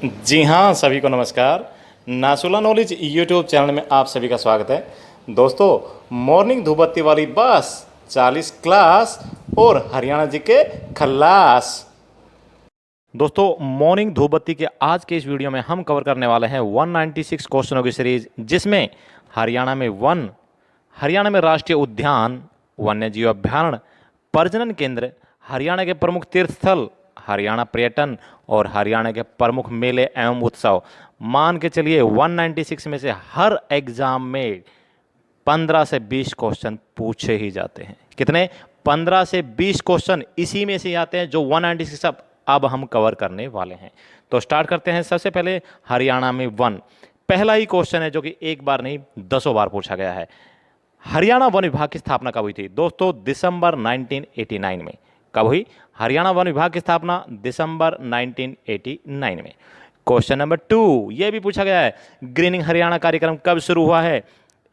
जी हाँ, सभी को नमस्कार। नासुला नॉलेज यूट्यूब चैनल में आप सभी का स्वागत है। दोस्तों, मॉर्निंग धूपबत्ती वाली बस 40 क्लास और हरियाणा जी के खल्लास। दोस्तों, मॉर्निंग धूपबत्ती के आज के इस वीडियो में हम कवर करने वाले हैं 196 क्वेश्चनों की सीरीज, जिसमें हरियाणा में राष्ट्रीय उद्यान, वन्यजीव अभ्यारण्य, प्रजनन केंद्र, हरियाणा के प्रमुख तीर्थ स्थल, हरियाणा पर्यटन और हरियाणा के प्रमुख मेले एवं उत्सव। मान के चलिए 196 में से हर एग्जाम में 15 से 20 क्वेश्चन पूछे ही जाते हैं। कितने? 15 से 20 क्वेश्चन इसी में से आते हैं जो 196 अब हम कवर करने वाले हैं। तो स्टार्ट करते हैं। सबसे पहले हरियाणा में वन, पहला ही क्वेश्चन है जो कि एक बार नहीं 10 बार पूछा गया है। हरियाणा वन विभाग की स्थापना कब हुई थी? दोस्तों, दिसंबर 1989 में। कब हुई? हरियाणा वन विभाग की स्थापना दिसंबर 1989 में। क्वेश्चन नंबर 2 यह भी पूछा गया है, ग्रीनिंग हरियाणा कार्यक्रम कब शुरू हुआ है?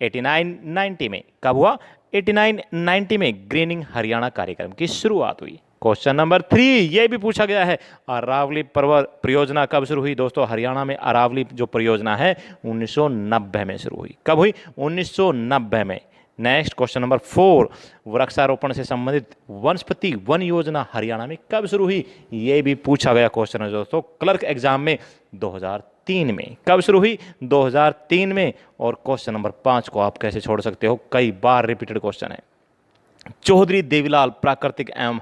89-90 में। कब हुआ? 89-90 में ग्रीनिंग हरियाणा कार्यक्रम की शुरुआत हुई। क्वेश्चन नंबर 3 यह भी पूछा गया है, अरावली पर्वत परियोजना कब शुरू हुई? दोस्तों, हरियाणा में अरावली जो परियोजना है 1990 में शुरू हुई। कब हुई? 1990 में। नेक्स्ट क्वेश्चन नंबर 4, वृक्षारोपण से संबंधित वनस्पति वन योजना हरियाणा में कब शुरू हुई? यह भी पूछा गया क्वेश्चन है दोस्तों, क्लर्क एग्जाम में 2003 में। कब शुरू हुई? 2003 में। और क्वेश्चन नंबर 5 को आप कैसे छोड़ सकते हो, कई बार रिपीटेड क्वेश्चन है। चौधरी देवीलाल प्राकृतिक एवं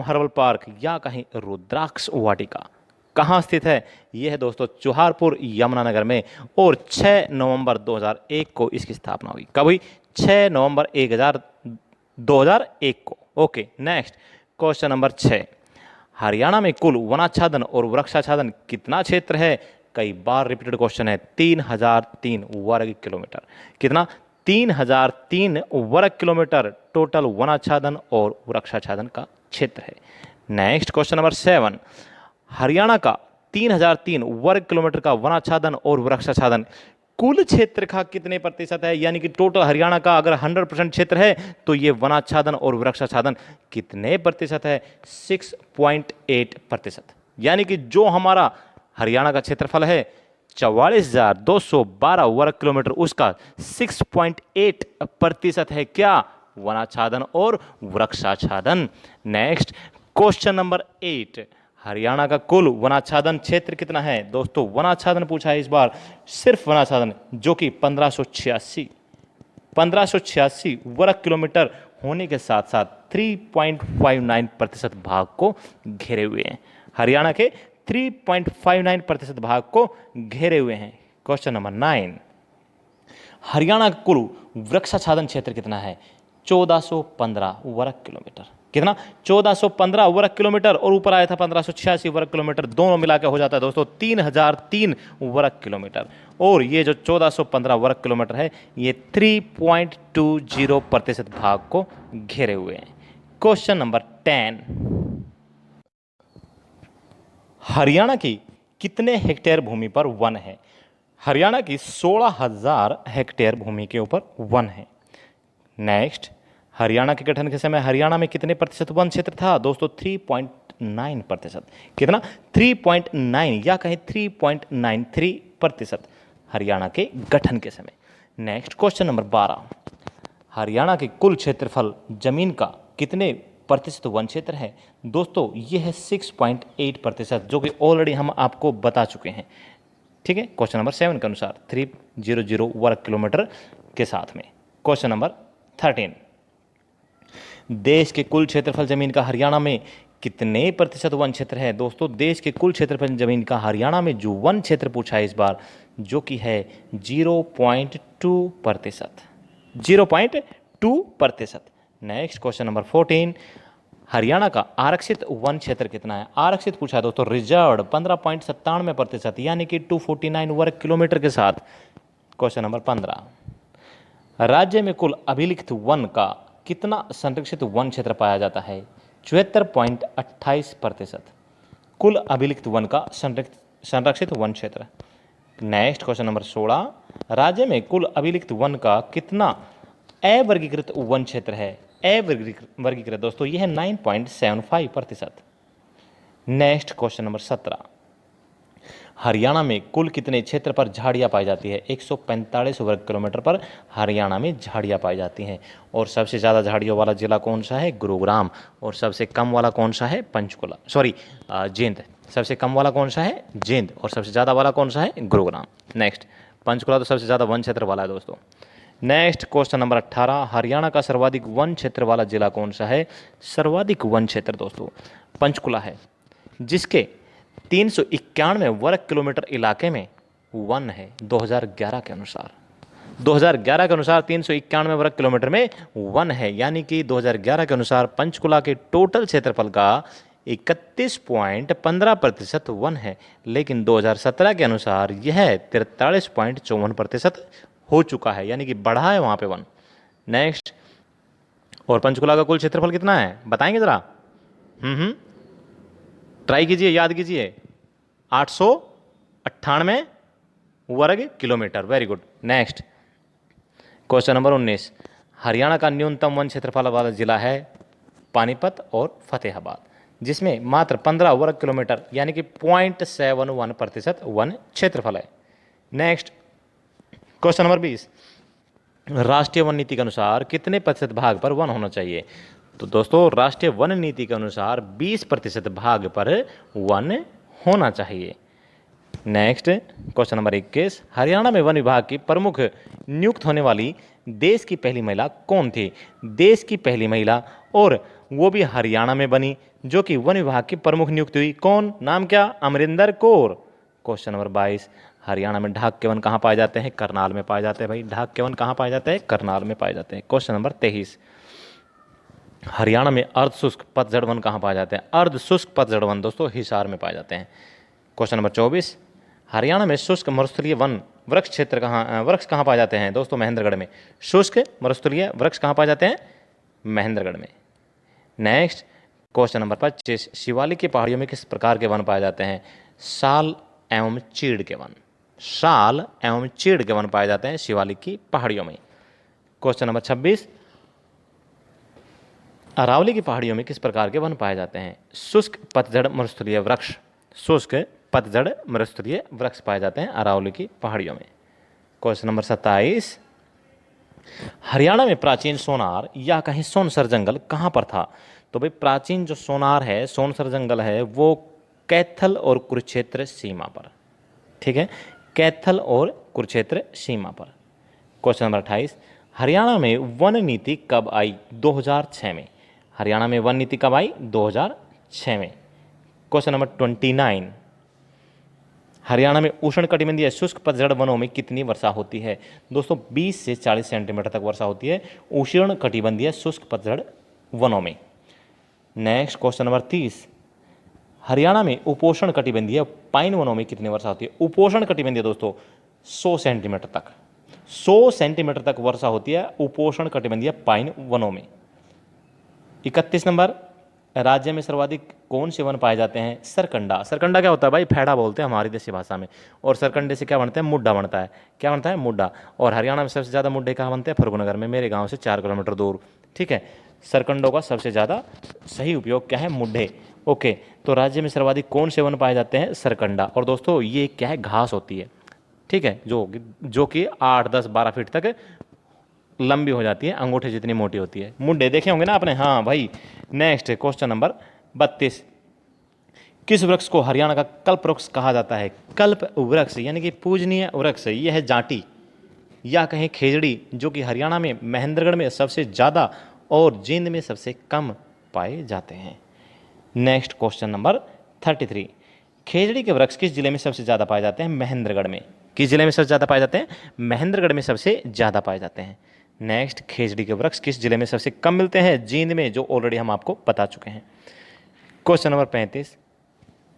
हर्बल पार्क या कहीं रुद्राक्ष वाटिका कहाँ स्थित है? यह है दोस्तों चौहारपुर यमुनानगर में, और 6 नवंबर 2001 को इसकी स्थापना हुई। कब हुई? 6 नवंबर 2001 को। Okay, next question number 6, Haryana में कुल वनाच्छादन और वृक्षाच्छादन कितना क्षेत्र है? कई बार रिपीटेड क्वेश्चन है। 3003 वर्ग किलोमीटर। कितना? 3003 वर्ग किलोमीटर टोटल वनाच्छादन और वृक्षाच्छादन का क्षेत्र है। नेक्स्ट क्वेश्चन नंबर 7, हरियाणा का 3003 वर्ग किलोमीटर का वनाच्छादन और वृक्षाच्छादन कुल क्षेत्र का कितने प्रतिशत है? यानी कि टोटल हरियाणा का अगर 100% क्षेत्र है तो ये वनाच्छादन और वृक्षाच्छादन कितने प्रतिशत है? 6.8%। यानी कि जो हमारा हरियाणा का क्षेत्रफल है 44,212 वर्ग किलोमीटर, उसका 6.8% है क्या? वनाच्छादन और वृक्षाच्छादन। नेक्स्ट क्वेश्चन नंबर 8, हरियाणा का कुल वनाच्छादन क्षेत्र कितना है? दोस्तों, वनाच्छादन पूछा है इस बार, सिर्फ वनाच्छादन, जो कि 1586 वर्ग किलोमीटर होने के साथ साथ 3.59% भाग को घेरे हुए हैं। हरियाणा के 3.59% भाग को घेरे हुए हैं। क्वेश्चन नंबर 9, हरियाणा का कुल वृक्षाच्छादन क्षेत्र कितना है? 1415 वर्ग किलोमीटर। कितना? 1415 वर्ग किलोमीटर, और ऊपर आया था 1586 वर्ग किलोमीटर, दोनों मिला के हो जाता है दोस्तों 3003 वर्ग किलोमीटर। और ये जो 1415 वर्ग किलोमीटर है ये 3.20% भाग को घेरे हुए हैं। क्वेश्चन नंबर 10, हरियाणा की कितने हेक्टेयर भूमि पर वन है? हरियाणा की 16,000 हेक्टेयर भूमि के ऊपर वन है। नेक्स्ट, हरियाणा के गठन के समय हरियाणा में कितने प्रतिशत वन क्षेत्र था? दोस्तों, 3.9%। कितना? 3.9 या कहीं 3.93% हरियाणा के गठन के समय। नेक्स्ट क्वेश्चन नंबर 12, हरियाणा के कुल क्षेत्रफल जमीन का कितने प्रतिशत वन क्षेत्र है? दोस्तों, यह है 6.8%, जो कि ऑलरेडी हम आपको बता चुके हैं। ठीक है, क्वेश्चन नंबर 7 के अनुसार 300 वर्ग किलोमीटर के साथ में। क्वेश्चन नंबर 13, देश के कुल क्षेत्रफल जमीन का हरियाणा में कितने प्रतिशत वन क्षेत्र है? दोस्तों, देश के कुल क्षेत्रफल जमीन का हरियाणा में जो वन क्षेत्र पूछा है इस बार, जो कि है 0.2%। 0.2%। नेक्स्ट क्वेश्चन नंबर 14, हरियाणा का आरक्षित वन क्षेत्र कितना है? आरक्षित पूछा है दोस्तों, रिजर्व्ड 15.97%, यानी कि 249 वर्ग किलोमीटर के साथ। क्वेश्चन नंबर 15, राज्य में कुल अभिलिखित वन का कितना संरक्षित वन क्षेत्र पाया जाता है? 74.28% कुल अभिलिखित वन का संरक्षित वन क्षेत्र। नेक्स्ट क्वेश्चन नंबर 16, राज्य में कुल अभिलिखित वन का कितना अवर्गीकृत वन क्षेत्र है? अवर्गीकृत दोस्तों, यह है 9.75%। नेक्स्ट क्वेश्चन नंबर 17, हरियाणा में कुल कितने क्षेत्र पर झाड़ियाँ पाई जाती है? 145 वर्ग किलोमीटर पर हरियाणा में झाड़ियाँ पाई जाती हैं। और सबसे ज़्यादा झाड़ियों वाला जिला कौन सा है? गुरुग्राम। और सबसे कम वाला कौन सा है? पंचकुला, सॉरी जींद। सबसे कम वाला कौन सा है? जींद। और सबसे ज़्यादा वाला कौन सा है? गुरुग्राम। नेक्स्ट, पंचकुला तो सबसे ज़्यादा वन क्षेत्र वाला है दोस्तों। नेक्स्ट क्वेश्चन नंबर 18, हरियाणा का सर्वाधिक वन क्षेत्र वाला जिला कौन सा है? सर्वाधिक वन क्षेत्र दोस्तों पंचकुला है, जिसके 391 वर्ग किलोमीटर इलाके में वन है 2011 के अनुसार। 2011 के अनुसार 391 वर्ग किलोमीटर में वन है, यानी कि 2011 के अनुसार पंचकुला के टोटल क्षेत्रफल का 31.15% वन है, लेकिन 2017 के अनुसार यह 43.54% हो चुका है, यानी कि बढ़ा है वहाँ पे वन। नेक्स्ट, और पंचकुला का कुल क्षेत्रफल कितना है बताएंगे ज़रा? ट्राई कीजिए, याद कीजिए। 898 वर्ग kilometre. Very good. Next question number 19, Haryana का न्यूनतम वन क्षेत्रफल वाला जिला है पानीपत और फतेहाबाद, जिसमें मात्र 15 वर्ग किलोमीटर यानी कि 0.71% वन क्षेत्रफल है। नेक्स्ट क्वेश्चन नंबर 20, राष्ट्रीय वन नीति के अनुसार कितने प्रतिशत भाग पर वन होना चाहिए? तो दोस्तों राष्ट्रीय वन नीति के अनुसार 20% भाग पर वन होना चाहिए। नेक्स्ट क्वेश्चन नंबर 21, हरियाणा में वन विभाग की प्रमुख नियुक्त होने वाली देश की पहली महिला कौन थी? देश की पहली महिला, और वो भी हरियाणा में बनी, जो कि वन विभाग की प्रमुख नियुक्त हुई। कौन? नाम क्या? अमरिंदर कौर। क्वेश्चन नंबर 22, हरियाणा में ढाक के वन कहाँ पाए जाते हैं? करनाल में पाए जाते हैं भाई। ढाक के वन कहाँ पाए जाते हैं? करनाल में पाए जाते हैं। क्वेश्चन नंबर 23, हरियाणा में अर्ध शुष्क पतझड़ वन कहाँ पाए जाते हैं? अर्ध शुष्क पतझड़ वन दोस्तों हिसार में पाए जाते हैं। क्वेश्चन नंबर 24, हरियाणा में शुष्क मरुस्थलीय वन वृक्ष क्षेत्र वृक्ष कहाँ पाए जाते हैं? दोस्तों महेंद्रगढ़ में। शुष्क मरुस्थलीय वृक्ष कहाँ पाए जाते हैं? महेंद्रगढ़ में। नेक्स्ट क्वेश्चन नंबर 25, शिवालिक की पहाड़ियों में किस प्रकार के वन पाए जाते हैं? साल एवं चीड़ के वन। साल एवं चीड़ के वन पाए जाते हैं शिवालिक की पहाड़ियों में। क्वेश्चन नंबर 26, अरावली की पहाड़ियों में किस प्रकार के वन पाए जाते हैं? शुष्क पतझड़ मरुस्थलीय वृक्ष। शुष्क पतझड़ मरुस्थलीय वृक्ष पाए जाते हैं अरावली की पहाड़ियों में। क्वेश्चन नंबर 27, हरियाणा में प्राचीन सोनार या कहीं सोनसर जंगल कहाँ पर था? तो भाई प्राचीन जो सोनार है, सोनसर जंगल है, वो कैथल और कुरुक्षेत्र सीमा पर। ठीक है, कैथल और कुरुक्षेत्र सीमा पर। क्वेश्चन नंबर 28, हरियाणा में वन नीति कब आई? 2006 में। हरियाणा में वन नीति कब आई? 2006 में। क्वेश्चन नंबर 29, हरियाणा में उष्णकटिबंधीय शुष्क पतझड़ वनों में कितनी वर्षा होती है? दोस्तों 20 से 40 सेंटीमीटर तक वर्षा होती है उष्णकटिबंधीय शुष्क पतझड़ वनों में। नेक्स्ट क्वेश्चन नंबर 30, हरियाणा में उपोषण कटिबंधीय पाइन वनों में कितनी वर्षा होती है? उपोषण कटिबंधीय दोस्तों 100 सेंटीमीटर तक, 100 सेंटीमीटर तक वर्षा होती है उपोषण कटिबंधीय पाइन वनों में। 31 नंबर, राज्य में सर्वाधिक कौन से वन पाए जाते हैं? सरकंडा। सरकंडा क्या होता है भाई? फैड़ा बोलते हैं हमारी देसी भाषा में। और सरकंडे से क्या बनता है? मुड्डा बनता है। क्या बनता है? मुड्डा। और हरियाणा में सबसे ज़्यादा मुड्डे कहाँ बनते हैं? फर्गुनगर में, मेरे गांव से 4 किलोमीटर दूर। ठीक है, सरकंडों का सबसे ज़्यादा सही उपयोग क्या है? मुड्ढे। ओके, तो राज्य में सर्वाधिक कौन से वन पाए जाते हैं? सरकंडा। और दोस्तों ये क्या है? घास होती है। ठीक है, जो कि 8, 10, 12 फीट तक लंबी हो जाती है, अंगूठे जितनी मोटी होती है। मुड्डे देखे होंगे ना आपने? हाँ भाई। नेक्स्ट क्वेश्चन नंबर 32, किस वृक्ष को हरियाणा का कल्प वृक्ष कहा जाता है? कल्प वृक्ष यानी कि पूजनीय वृक्ष। यह है जाटी या कहें खेजड़ी, जो कि हरियाणा में महेंद्रगढ़ में सबसे ज़्यादा और जींद में सबसे कम पाए जाते हैं। नेक्स्ट क्वेश्चन नंबर 33, खेजड़ी के वृक्ष किस जिले में सबसे ज़्यादा पाए जाते हैं? महेंद्रगढ़ में। किस जिले में सबसे ज़्यादा पाए जाते हैं? महेंद्रगढ़ में सबसे ज़्यादा पाए जाते हैं। नेक्स्ट, खेजड़ी के वृक्ष किस जिले में सबसे कम मिलते हैं? जींद में, जो ऑलरेडी हम आपको बता चुके हैं। क्वेश्चन नंबर 35,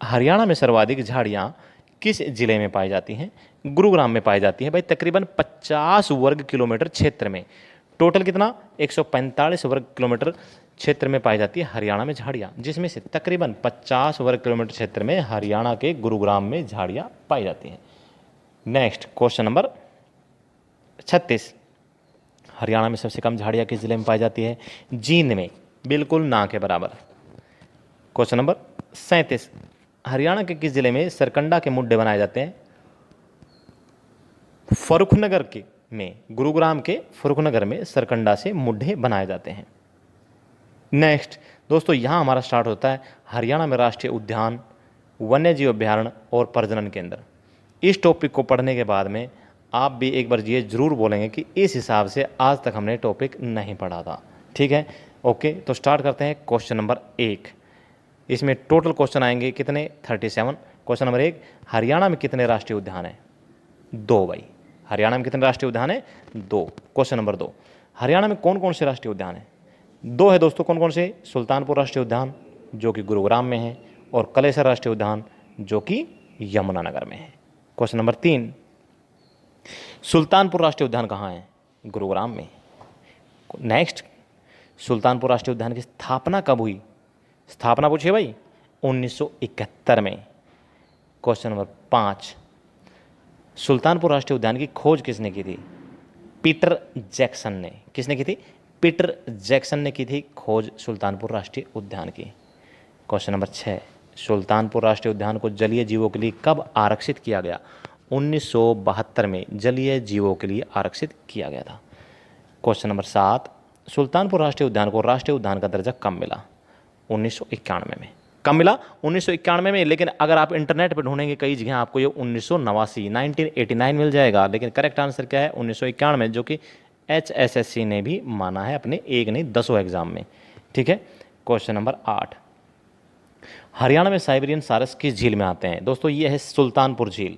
हरियाणा में सर्वाधिक झाड़ियाँ किस जिले में पाई जाती हैं? गुरुग्राम में पाई जाती हैं भाई, तकरीबन 50 वर्ग किलोमीटर क्षेत्र में। टोटल कितना? 145 वर्ग किलोमीटर क्षेत्र में पाई जाती है हरियाणा में झाड़ियाँ, जिसमें से तकरीबन 50 वर्ग किलोमीटर क्षेत्र में हरियाणा के गुरुग्राम में झाड़ियाँ पाई जाती हैं। नेक्स्ट क्वेश्चन नंबर 36, हरियाणा में सबसे कम झाड़ियाँ किस जिले में पाई जाती है? जींद में, बिल्कुल ना के बराबर। क्वेश्चन नंबर 37, हरियाणा के किस जिले में सरकंडा के मुड्डे बनाए जाते हैं? फर्रुखनगर के में, गुरुग्राम के फर्रुखनगर में सरकंडा से मुड्ढे बनाए जाते हैं। नेक्स्ट दोस्तों, यहाँ हमारा स्टार्ट होता है हरियाणा में राष्ट्रीय उद्यान, वन्यजीव अभ्यारण्य और प्रजनन केंद्र। इस टॉपिक को पढ़ने के बाद में आप भी एक बार ये जरूर बोलेंगे कि इस हिसाब से आज तक हमने टॉपिक नहीं पढ़ा था। ठीक है, ओके, तो स्टार्ट करते हैं क्वेश्चन नंबर 1। इसमें टोटल क्वेश्चन आएंगे कितने? 37। क्वेश्चन नंबर 1, हरियाणा में कितने राष्ट्रीय उद्यान हैं? 2 भाई, हरियाणा में कितने राष्ट्रीय उद्यान हैं? 2। क्वेश्चन नंबर 2, हरियाणा में कौन कौन से राष्ट्रीय उद्यान हैं? 2 है दोस्तों। कौन कौन से? सुल्तानपुर राष्ट्रीय उद्यान जो कि गुरुग्राम में है, और कलेसर राष्ट्रीय उद्यान जो कि यमुनानगर में है। क्वेश्चन नंबर 3, सुल्तानपुर राष्ट्रीय उद्यान कहाँ है? गुरुग्राम में। नेक्स्ट, सुल्तानपुर राष्ट्रीय उद्यान की स्थापना कब हुई? स्थापना पूछिए भाई, 1971 में। क्वेश्चन नंबर 5, सुल्तानपुर राष्ट्रीय उद्यान की खोज किसने की थी? पीटर जैक्सन ने। किसने की थी? पीटर जैक्सन ने की थी खोज सुल्तानपुर राष्ट्रीय उद्यान की। क्वेश्चन नंबर 6, सुल्तानपुर राष्ट्रीय उद्यान को जलीय जीवों के लिए कब आरक्षित किया गया? 1972 में जलीय जीवों के लिए आरक्षित किया गया था। क्वेश्चन नंबर 7, सुल्तानपुर राष्ट्रीय उद्यान को राष्ट्रीय उद्यान का दर्जा कब मिला? 1991 में। कब मिला? 1991 में। लेकिन अगर आप इंटरनेट पर ढूंढेंगे कई जगह आपको ये 1989 मिल जाएगा, लेकिन करेक्ट आंसर क्या है? 1991 में, जो कि HSSC ने भी माना है अपने एक नहीं 10 एग्जाम में। ठीक है, क्वेश्चन नंबर 8, हरियाणा में साइबेरियन सारस किस झील में आते हैं? दोस्तों ये है सुल्तानपुर झील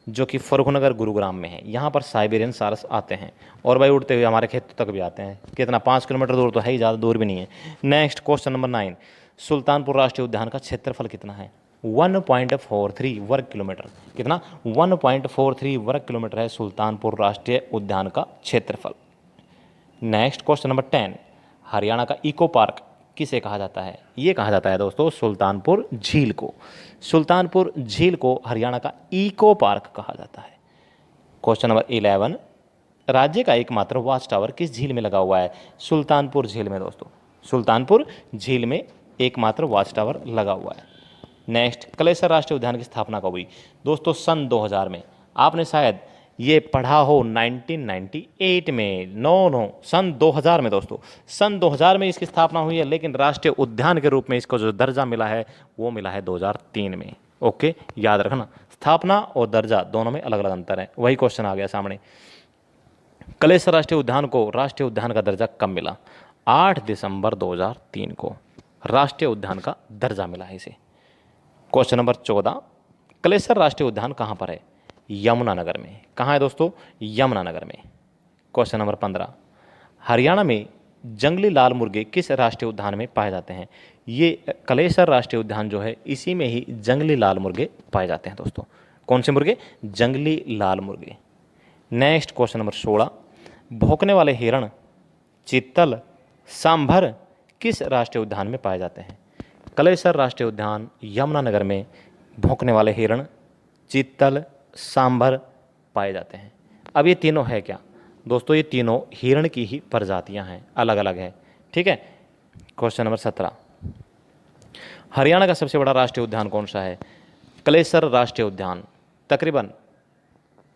जो कि फर्रुखनगर गुरुग्राम में है। यहाँ पर साइबेरियन सारस आते हैं और भाई उड़ते हुए हमारे खेत तक भी आते हैं। कितना? 5 किलोमीटर दूर तो है ही, ज़्यादा दूर भी नहीं है। नेक्स्ट क्वेश्चन नंबर 9, सुल्तानपुर राष्ट्रीय उद्यान का क्षेत्रफल कितना है? 1.43 वर्ग किलोमीटर। कितना? 1.43 वर्ग किलोमीटर है सुल्तानपुर राष्ट्रीय उद्यान का क्षेत्रफल। नेक्स्ट क्वेश्चन नंबर 10, हरियाणा का इको पार्क किसे कहा जाता है? ये कहा जाता है दोस्तों सुल्तानपुर झील को। सुल्तानपुर झील को हरियाणा का इको पार्क कहा जाता है। क्वेश्चन नंबर 11, राज्य का एकमात्र वॉच टावर किस झील में लगा हुआ है? सुल्तानपुर झील में दोस्तों। सुल्तानपुर झील में एकमात्र वॉच टावर लगा हुआ है। नेक्स्ट, कलेसर राष्ट्रीय उद्यान की स्थापना कब हुई? दोस्तों सन 2000 में। आपने शायद ये पढ़ा हो 1998 में। नो, सन 2000 में दोस्तों। सन 2000 में इसकी स्थापना हुई है, लेकिन राष्ट्रीय उद्यान के रूप में इसको जो दर्जा मिला है वो मिला है 2003 में। ओके, याद रखना, स्थापना और दर्जा दोनों में अलग अलग अंतर है। वही क्वेश्चन आ गया सामने। कलेसर राष्ट्रीय उद्यान को राष्ट्रीय उद्यान का दर्जा कब मिला? 8 दिसंबर 2003 को राष्ट्रीय उद्यान का दर्जा मिला है इसे। क्वेश्चन नंबर 14, कलेसर राष्ट्रीय उद्यान कहाँ पर है? यमुनानगर में। कहाँ है दोस्तों? यमुनानगर में। क्वेश्चन नंबर 15, हरियाणा में जंगली लाल मुर्गे किस राष्ट्रीय उद्यान में पाए जाते हैं? ये कलेसर राष्ट्रीय उद्यान जो है इसी में ही जंगली लाल मुर्गे पाए जाते हैं दोस्तों। कौन से मुर्गे? जंगली लाल मुर्गे। नेक्स्ट क्वेश्चन नंबर 16, भौंकने वाले हिरण, चीतल, सांभर किस राष्ट्रीय उद्यान में पाए जाते हैं? कलेसर राष्ट्रीय उद्यान यमुनानगर में भौंकने वाले हिरण, चीतल, सांभर पाए जाते हैं। अब ये तीनों है क्या? दोस्तों ये तीनों हिरण की ही प्रजातियां हैं, अलग अलग है। ठीक है, क्वेश्चन नंबर 17, हरियाणा का सबसे बड़ा राष्ट्रीय उद्यान कौन सा है? कलेसर राष्ट्रीय उद्यान तकरीबन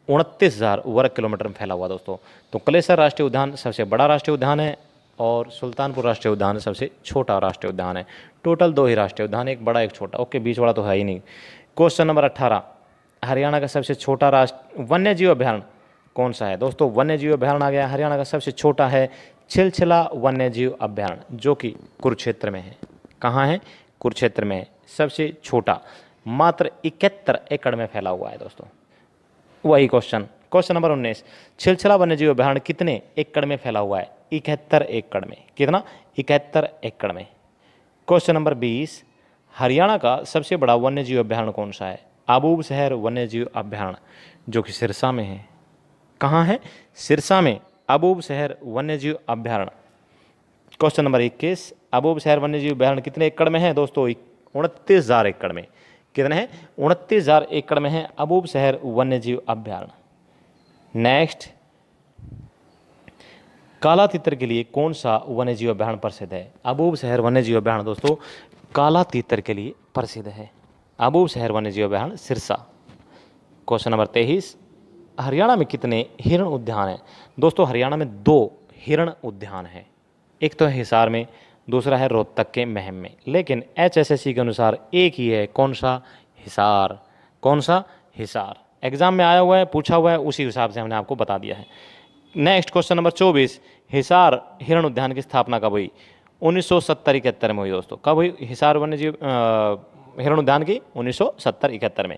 29,000 वर्ग किलोमीटर में फैला हुआ दोस्तों। तो कलेसर राष्ट्रीय उद्यान सबसे बड़ा राष्ट्रीय उद्यान है और सुल्तानपुर राष्ट्रीय उद्यान सबसे छोटा राष्ट्रीय उद्यान है। टोटल 2 ही राष्ट्रीय उद्यान, एक बड़ा एक छोटा। ओके, बीच वाला तो है ही नहीं। क्वेश्चन नंबर 18, हरियाणा का सबसे छोटा वन्य जीव अभ्यारण्य कौन सा है? दोस्तों वन्य जीव अभ्यारण्य आ गया। हरियाणा का सबसे छोटा है छिलछिला वन्य जीव अभ्यारण्य जो कि कुरुक्षेत्र में है। कहाँ है? कुरुक्षेत्र में है। सबसे छोटा, मात्र 71 एकड़ में फैला हुआ है दोस्तों। वही क्वेश्चन नंबर 19, छिलछिला वन्यजीव अभ्यारण्य कितने एकड़ में फैला हुआ है? 71 एकड़ में। कितना? 71 एकड़ में। क्वेश्चन नंबर 20, हरियाणा का सबसे बड़ा वन्यजीव अभ्यारण्य कौन सा है? आबूब शहर वन्यजीव अभ्यारण्य जो कि सिरसा में है। कहाँ है? सिरसा में आबूब शहर वन्यजीव अभ्यारण्य। क्वेश्चन नंबर 21, आबूब शहर वन्यजीव अभ्यारण्य कितने एकड़ में है दोस्तों? 29,000 एकड़ में। कितने हैं? 29,000 एकड़ में है आबूब शहर वन्यजीव अभ्यारण्य। नेक्स्ट, काला तितर के लिए कौन सा वन्यजीव अभ्यारण्य प्रसिद्ध है? आबूब शहर वन्यजीव अभ्यारण्य दोस्तों काला तीतर के लिए प्रसिद्ध है? अबूब शहर वन्यजीव अभयारण्य सिरसा। क्वेश्चन नंबर 23, हरियाणा में कितने हिरण उद्यान हैं? दोस्तों हरियाणा में 2 हिरण उद्यान हैं। एक तो है हिसार में, दूसरा है रोहतक के महम में। लेकिन HSSC के अनुसार एक ही है। कौन सा? हिसार। कौन सा? हिसार। एग्जाम में आया हुआ है, पूछा हुआ है, उसी हिसाब से हमने आपको बता दिया है। नेक्स्ट क्वेश्चन नंबर 24, हिसार हिरण उद्यान की स्थापना कब हुई? 1970-71 में हुई दोस्तों। कब हुई हिसार वन्यजीव हिरण उद्यान की? 1970-71 में।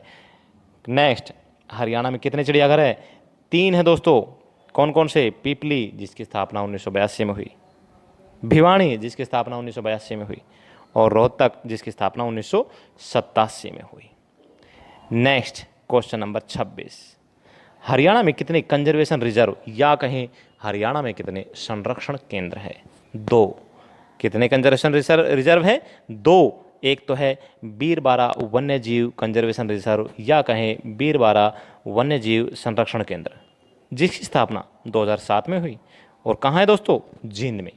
नेक्स्ट, हरियाणा में कितने चिड़ियाघर है? 3 है दोस्तों। कौन कौन से? पीपली जिसकी स्थापना 1982 में हुई, भिवानी जिसकी स्थापना 1982 में हुई, और रोहतक जिसकी स्थापना 1987 में हुई। नेक्स्ट क्वेश्चन नंबर 26, हरियाणा में कितने कंजर्वेशन रिजर्व या कहें हरियाणा में कितने संरक्षण केंद्र है? 2। कितने कंजर्वेशन रिजर्व है? 2। एक तो है बीरबारा वन्यजीव कंजर्वेशन रिजर्व या कहें बीरबारा वन्यजीव संरक्षण केंद्र, जिसकी स्थापना 2007 में हुई। और कहाँ है दोस्तों? जींद में।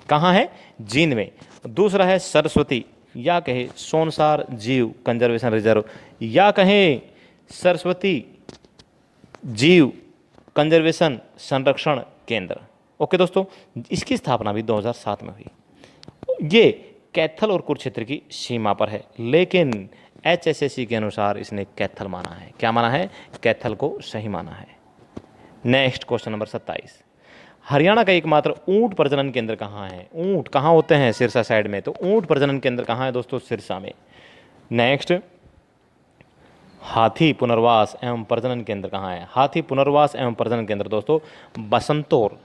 कहाँ है? जींद में। दूसरा है सरस्वती या कहे सोनसार जीव कंजर्वेशन रिजर्व या कहें सरस्वती जीव कंजर्वेशन संरक्षण केंद्र। ओके दोस्तों, इसकी स्थापना भी 2007 में हुई। ये कैथल और कुरुक्षेत्र की सीमा पर है, लेकिन HSSC के अनुसार इसने कैथल माना है। क्या माना है? कैथल को सही माना है। नेक्स्ट क्वेश्चन नंबर 27, हरियाणा का एकमात्र ऊंट प्रजनन केंद्र कहाँ है? ऊंट कहाँ होते हैं? सिरसा साइड में। तो ऊंट प्रजनन केंद्र कहाँ है दोस्तों? सिरसा में। नेक्स्ट, हाथी पुनर्वास एवं प्रजनन केंद्र कहाँ है? हाथी पुनर्वास एवं प्रजनन केंद्र दोस्तों बसंतौर,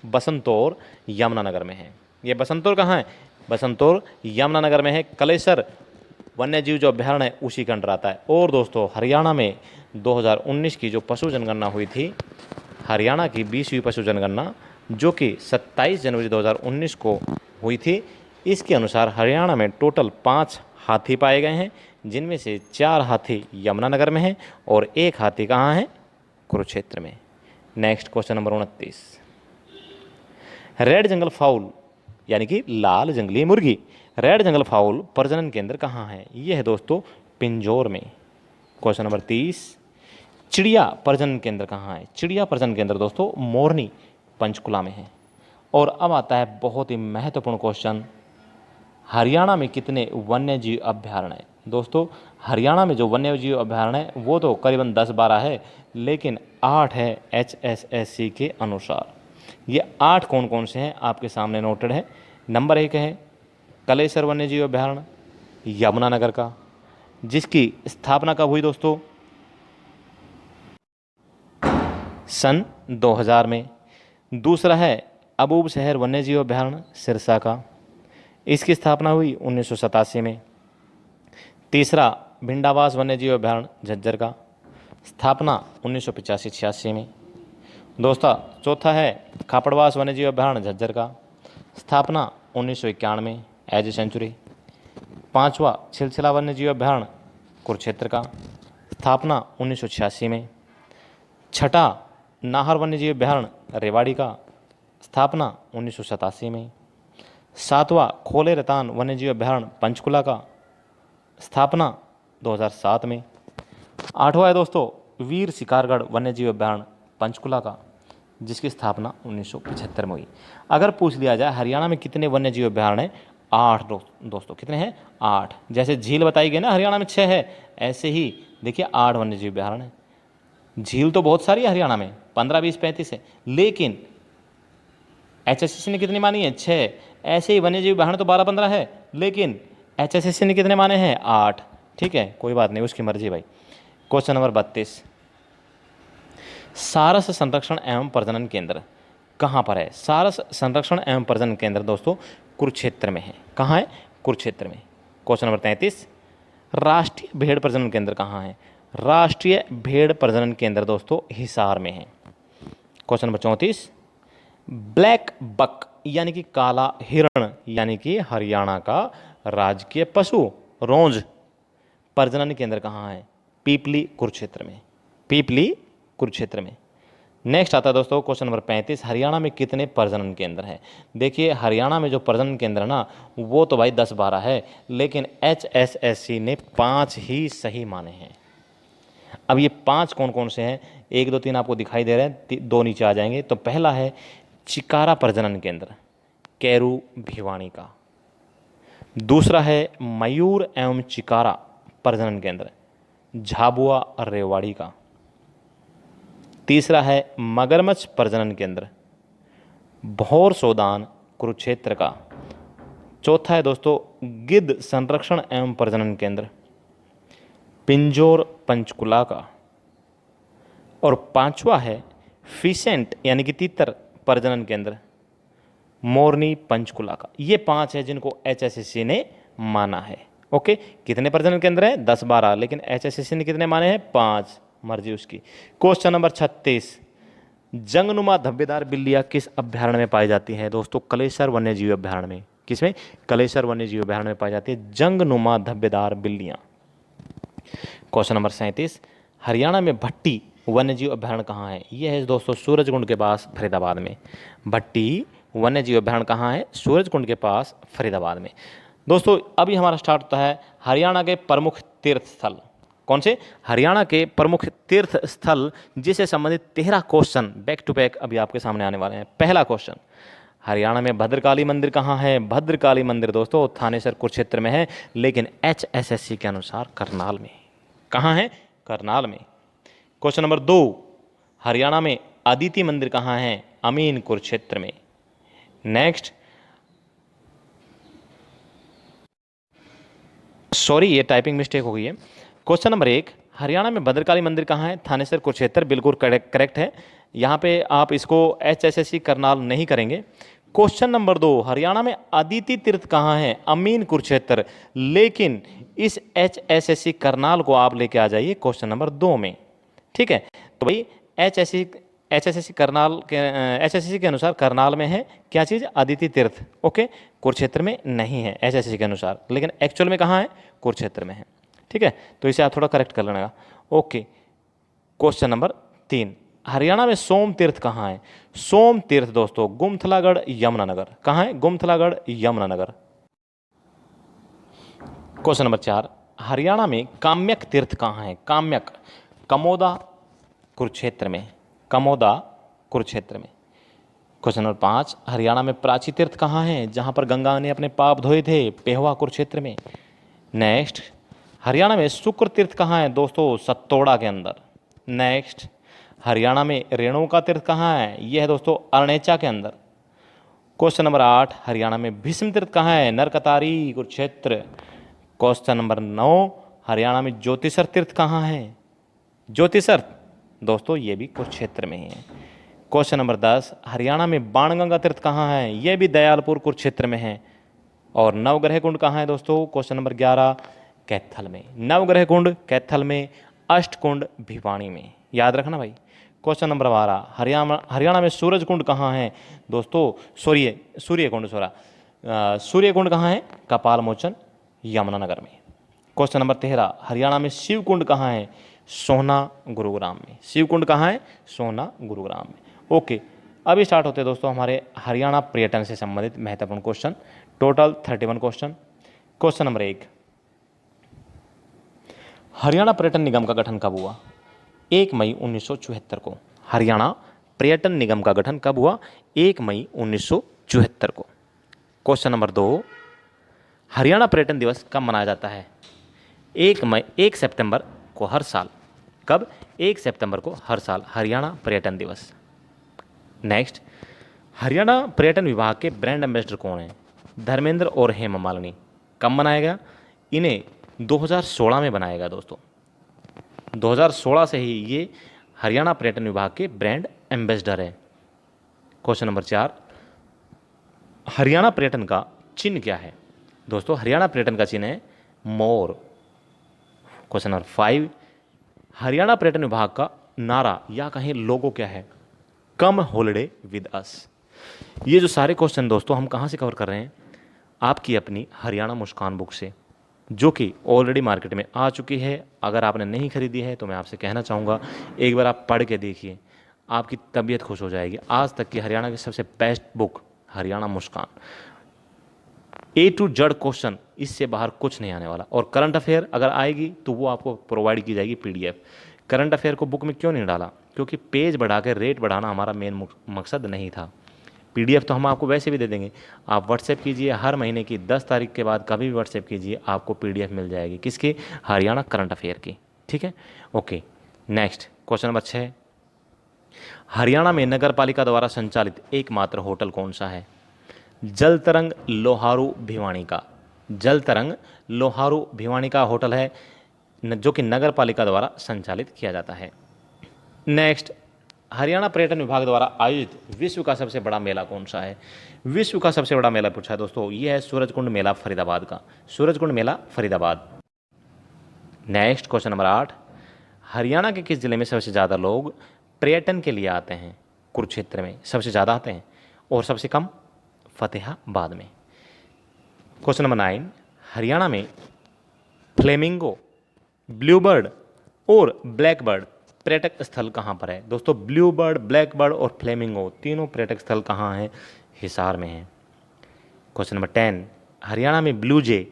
बसंतौर यमुनानगर में है। ये बसंतौर कहाँ है? बसंतौर यमुनानगर में है। कलेसर वन्यजीव जो अभ्यारण्य है उसी के अंडर आता है। और दोस्तों हरियाणा में 2019 की जो पशु जनगणना हुई थी, हरियाणा की 20वीं पशु जनगणना जो कि 27 जनवरी 2019 को हुई थी, इसके अनुसार हरियाणा में टोटल 5 हाथी पाए गए हैं, जिनमें से 4 हाथी यमुनानगर में हैं और 1 हाथी कहाँ है? कुरुक्षेत्र में। नेक्स्ट क्वेश्चन नंबर 29, रेड जंगल फाउल यानी कि लाल जंगली मुर्गी, रेड जंगल फाउल प्रजनन केंद्र कहाँ है? ये है दोस्तों पिंजौर में। क्वेश्चन नंबर 30, चिड़िया प्रजनन केंद्र कहाँ है? चिड़िया प्रजनन केंद्र दोस्तों मोरनी पंचकुला में है। और अब आता है बहुत ही महत्वपूर्ण क्वेश्चन, हरियाणा में कितने वन्यजीव अभ्यारण्य हैं? दोस्तों हरियाणा में जो वन्यजीव अभ्यारण्य है वो तो करीबन 10-12 है, लेकिन 8 है HSSC के अनुसार। ये 8 कौन कौन से हैं आपके सामने नोटेड है। नंबर 1 है कलेसर वन्यजीव अभ्यारण्य यमुनानगर का, जिसकी स्थापना कब हुई दोस्तों? सन 2000 में। दूसरा है अबूब शहर वन्यजीव अभ्यारण्य सिरसा का, इसकी स्थापना हुई 1987 में। तीसरा भिंडावास वन्यजीव अभ्यारण्य झज्जर का, स्थापना 1985-86 में। दोस्तों चौथा है खापड़वास वन्यजीव अभ्यारण्य झज्जर का, स्थापना 1991 में एज ए सेंचुरी। पांचवा छिलछिला वन्यजीव अभ्यारण्य कुरुक्षेत्र का, स्थापना 1986 में। छठा नाहर वन्यजीव अभ्यारण्य रेवाड़ी का, स्थापना 1987 में। सातवां खोले रतान वन्यजीव अभ्यारण्य पंचकुला का, स्थापना 2007 में। आठवां है दोस्तों वीर शिकारगढ़ वन्यजीव अभ्यारण्य पंचकुला का, जिसकी स्थापना 1975 में हुई। अगर पूछ लिया जाए हरियाणा में कितने वन्यजीव अभ्यारण्य हैं? 8 दोस्तों। कितने हैं? 8। जैसे झील बताई गई ना हरियाणा में 6 है, ऐसे ही देखिए 8 वन्यजीव अभ्यारण्य हैं। झील तो बहुत सारी है हरियाणा में, 15, 20, 35 है, लेकिन HSSC ने कितनी मानी है? 6। ऐसे ही वन्यजीव अभ्यारण्य तो 12-15 है, लेकिन HSSC ने कितने माने हैं? 8। ठीक है, कोई बात नहीं, उसकी मर्जी भाई। क्वेश्चन नंबर 32, सारस संरक्षण एवं प्रजनन केंद्र कहाँ पर है? सारस संरक्षण एवं प्रजनन केंद्र दोस्तों कुरुक्षेत्र में है। कहाँ है? कुरुक्षेत्र में। क्वेश्चन नंबर 33, राष्ट्रीय भेड़ प्रजनन केंद्र कहाँ है? राष्ट्रीय भेड़ प्रजनन केंद्र दोस्तों हिसार में है। क्वेश्चन नंबर 34, ब्लैक बक यानी कि काला हिरण यानी कि हरियाणा का राजकीय पशु रोंज प्रजनन केंद्र कहाँ है? पीपली कुरुक्षेत्र में। पीपली कुरुक्षेत्र में। नेक्स्ट आता है दोस्तों क्वेश्चन नंबर 35, हरियाणा में कितने प्रजनन केंद्र हैं। देखिए हरियाणा में जो प्रजनन केंद्र है ना वो तो भाई 10-12 है, लेकिन HSSC ने 5 ही सही माने हैं। अब ये 5 कौन कौन से हैं, 1 2 3 आपको दिखाई दे रहे हैं, 2 नीचे आ जाएंगे। तो पहला है चिकारा प्रजनन केंद्र कैरू भिवानी का। दूसरा है मयूर एवं चिकारा प्रजनन केंद्र झाबुआ रेवाड़ी का। तीसरा है मगरमच्छ प्रजनन केंद्र भौर सोदान कुरुक्षेत्र का। चौथा है दोस्तों गिद्ध संरक्षण एवं प्रजनन केंद्र पिंजौर पंचकुला का। और पांचवा है फिसेंट यानी कि तीतर प्रजनन केंद्र मोरनी पंचकुला का। ये 5 है जिनको HSSC ने माना है। ओके, कितने प्रजनन केंद्र हैं 10-12, लेकिन HSSC ने कितने माने हैं 5, मर्जी उसकी। क्वेश्चन नंबर 36, जंगनुमा धब्बेदार बिल्लियां किस अभ्यारण्य में पाई जाती हैं दोस्तों। कलेसर वन्यजीव अभ्यारण्य में। किसमें, कलेसर वन्यजीव अभ्यारण्य में पाई जाती है जंगनुमा धब्बेदार बिल्लियां। क्वेश्चन नंबर 37, हरियाणा में भट्टी वन्यजीव अभ्यारण्य कहाँ है। यह है दोस्तों सूरजकुंड के पास फरीदाबाद में। भट्टी वन्यजीव अभ्यारण्य कहाँ है, सूरजकुंड के पास फरीदाबाद में। दोस्तों अभी हमारा स्टार्ट होता है हरियाणा के प्रमुख तीर्थ स्थल। कौन से, हरियाणा के प्रमुख तीर्थ स्थल जिससे संबंधित 13 क्वेश्चन बैक टू बैक अभी आपके सामने आने वाले हैं। पहला क्वेश्चन, हरियाणा में भद्रकाली मंदिर कहाँ है। भद्रकाली मंदिर दोस्तों थानेसर कुरुक्षेत्र में है, लेकिन HSSC के अनुसार करनाल में। कहाँ है, करनाल में। क्वेश्चन नंबर 2, हरियाणा में अदिति मंदिर कहाँ है। अमीन कुरुक्षेत्र में। नेक्स्ट, सॉरी ये टाइपिंग मिस्टेक हो गई है। क्वेश्चन नंबर 1, हरियाणा में भद्रकाली मंदिर कहाँ है। थानेसर कुरुक्षेत्र, बिल्कुल करेक्ट है। यहाँ पे आप इसको HSSC करनाल नहीं करेंगे। क्वेश्चन नंबर 2, हरियाणा में अदिति तीर्थ कहाँ है। अमीन कुरुक्षेत्र, लेकिन इस HSSC करनाल को आप लेके आ जाइए क्वेश्चन नंबर 2 में। ठीक है, तो भाई HSSC करनाल के HSSC के अनुसार करनाल में है क्या चीज़, अदिति तीर्थ। ओके, कुरुक्षेत्र में नहीं है HSSC के अनुसार, लेकिन एक्चुअल में कहाँ है, कुरुक्षेत्र में है। ठीक है, तो इसे आप थोड़ा करेक्ट कर लेना। ओके, क्वेश्चन नंबर 3, हरियाणा में सोम तीर्थ कहाँ है। सोम तीर्थ दोस्तों गुमथलागढ़ यमुनानगर। कहाँ है, गुमथलागढ़ यमुनानगर। क्वेश्चन नंबर 4, हरियाणा में काम्यक तीर्थ कहाँ है। काम्यक, कमोदा कुरुक्षेत्र में। कमोदा कुरुक्षेत्र में। क्वेश्चन नंबर 5, हरियाणा में प्राची तीर्थ कहाँ है, जहाँ पर गंगा ने अपने पाप धोए थे। पेहवा कुरुक्षेत्र में। नेक्स्ट, हरियाणा में शुक्र तीर्थ कहाँ है दोस्तों, सत्तोड़ा के अंदर। नेक्स्ट, हरियाणा में रेणुका तीर्थ कहाँ है, यह है दोस्तों अरणेचा के अंदर। क्वेश्चन नंबर 8, हरियाणा में भीष्म तीर्थ कहाँ है, नरकतारी कुरुक्षेत्र। क्वेश्चन नंबर 9, हरियाणा में ज्योतिसर तीर्थ कहाँ है। ज्योतिसर दोस्तों ये भी कुरुक्षेत्र में ही है। क्वेश्चन नंबर 10, हरियाणा में बाणगंगा तीर्थ कहाँ है, यह भी दयालपुर कुरुक्षेत्र में है। और नवग्रह कुंड कहाँ है दोस्तों, क्वेश्चन नंबर 11, कैथल में। नवग्रह कुंड कैथल में, अष्टकुंड भिवानी में, याद रखना भाई। क्वेश्चन नंबर 12, हरियाणा में सूरज कुंड कहाँ है दोस्तों, सूर्य कुंड कहाँ है, कपाल मोचन यमुनानगर में। क्वेश्चन नंबर 13, हरियाणा में शिव कुंड कहाँ है, सोहना गुरुग्राम में। शिव कुंड कहाँ है, सोहना गुरुग्राम में। ओके, अभी स्टार्ट होते हैं दोस्तों हमारे हरियाणा पर्यटन से संबंधित महत्वपूर्ण question. Total 31 question. Question number 1, Haryana पर्यटन निगम का गठन कब हुआ। 1 मई 1974 को। हरियाणा पर्यटन निगम का गठन कब हुआ, 1 मई 1974 को। क्वेश्चन नंबर 2, हरियाणा पर्यटन दिवस कब मनाया जाता है। 1 सितंबर को हर साल। कब, 1 सितंबर को हर साल हरियाणा पर्यटन दिवस। नेक्स्ट, हरियाणा पर्यटन विभाग के ब्रांड एम्बेसडर कौन हैं, धर्मेंद्र और हेमा मालिनी। कब बनाया गया, इन्हें 2016 में बनाया गया दोस्तों। 2016 से ही ये हरियाणा पर्यटन विभाग के ब्रांड एम्बेसडर है। क्वेश्चन नंबर 4, हरियाणा पर्यटन का चिन्ह क्या है दोस्तों। हरियाणा पर्यटन का चिन्ह है मोर। क्वेश्चन नंबर 5, हरियाणा पर्यटन विभाग का नारा या कहें लोगो क्या है, कम हॉलिडे विद अस। ये जो सारे क्वेश्चन दोस्तों हम कहाँ से कवर कर रहे हैं, आपकी अपनी हरियाणा मुस्कान बुक से, जो कि ऑलरेडी मार्केट में आ चुकी है। अगर आपने नहीं खरीदी है तो मैं आपसे कहना चाहूँगा एक बार आप पढ़ के देखिए, आपकी तबीयत खुश हो जाएगी। आज तक की हरियाणा की सबसे best book Haryana Muskan, A to Z question, इससे बाहर कुछ नहीं आने वाला। और करंट अफेयर अगर आएगी तो वो आपको प्रोवाइड की जाएगी पीडीएफ। करंट अफेयर को बुक में क्यों नहीं डाला? क्योंकि पेज बढ़ा के रेट बढ़ाना हमारा मेन मकसद नहीं था। पीडीएफ तो हम आपको वैसे भी दे देंगे, आप व्हाट्सएप कीजिए, हर महीने की 10 तारीख के बाद कभी भी व्हाट्सएप कीजिए, आपको पीडीएफ मिल जाएगी। किसकी? हरियाणा करंट अफेयर की। ठीक है, okay. Next question number 6, Haryana में नगर पालिका द्वारा संचालित एकमात्र होटल कौन सा है? जल तरंग लोहारू भिवानी का। जल तरंग लोहारू भिवानी का होटल है जो कि नगर पालिका द्वारा संचालित किया जाता है। नेक्स्ट, हरियाणा पर्यटन विभाग द्वारा आयोजित विश्व का सबसे बड़ा मेला कौन सा है? विश्व का सबसे बड़ा मेला पूछा है दोस्तों, यह है सूरजकुंड मेला फरीदाबाद का। Surajkund Mela Faridabad. Next question number 8, Haryana के किस जिले में सबसे ज़्यादा लोग पर्यटन के लिए आते हैं? कुरुक्षेत्र में सबसे ज़्यादा आते हैं और सबसे कम फतेहाबाद में। क्वेश्चन नंबर 9, हरियाणा में फ्लेमिंगो, ब्लूबर्ड और ब्लैकबर्ड पर्यटक स्थल कहाँ पर है? दोस्तों ब्लूबर्ड, ब्लैकबर्ड और फ्लेमिंगो तीनों पर्यटक स्थल कहाँ हैं? हिसार में है। क्वेश्चन नंबर 10, हरियाणा में ब्लू जे,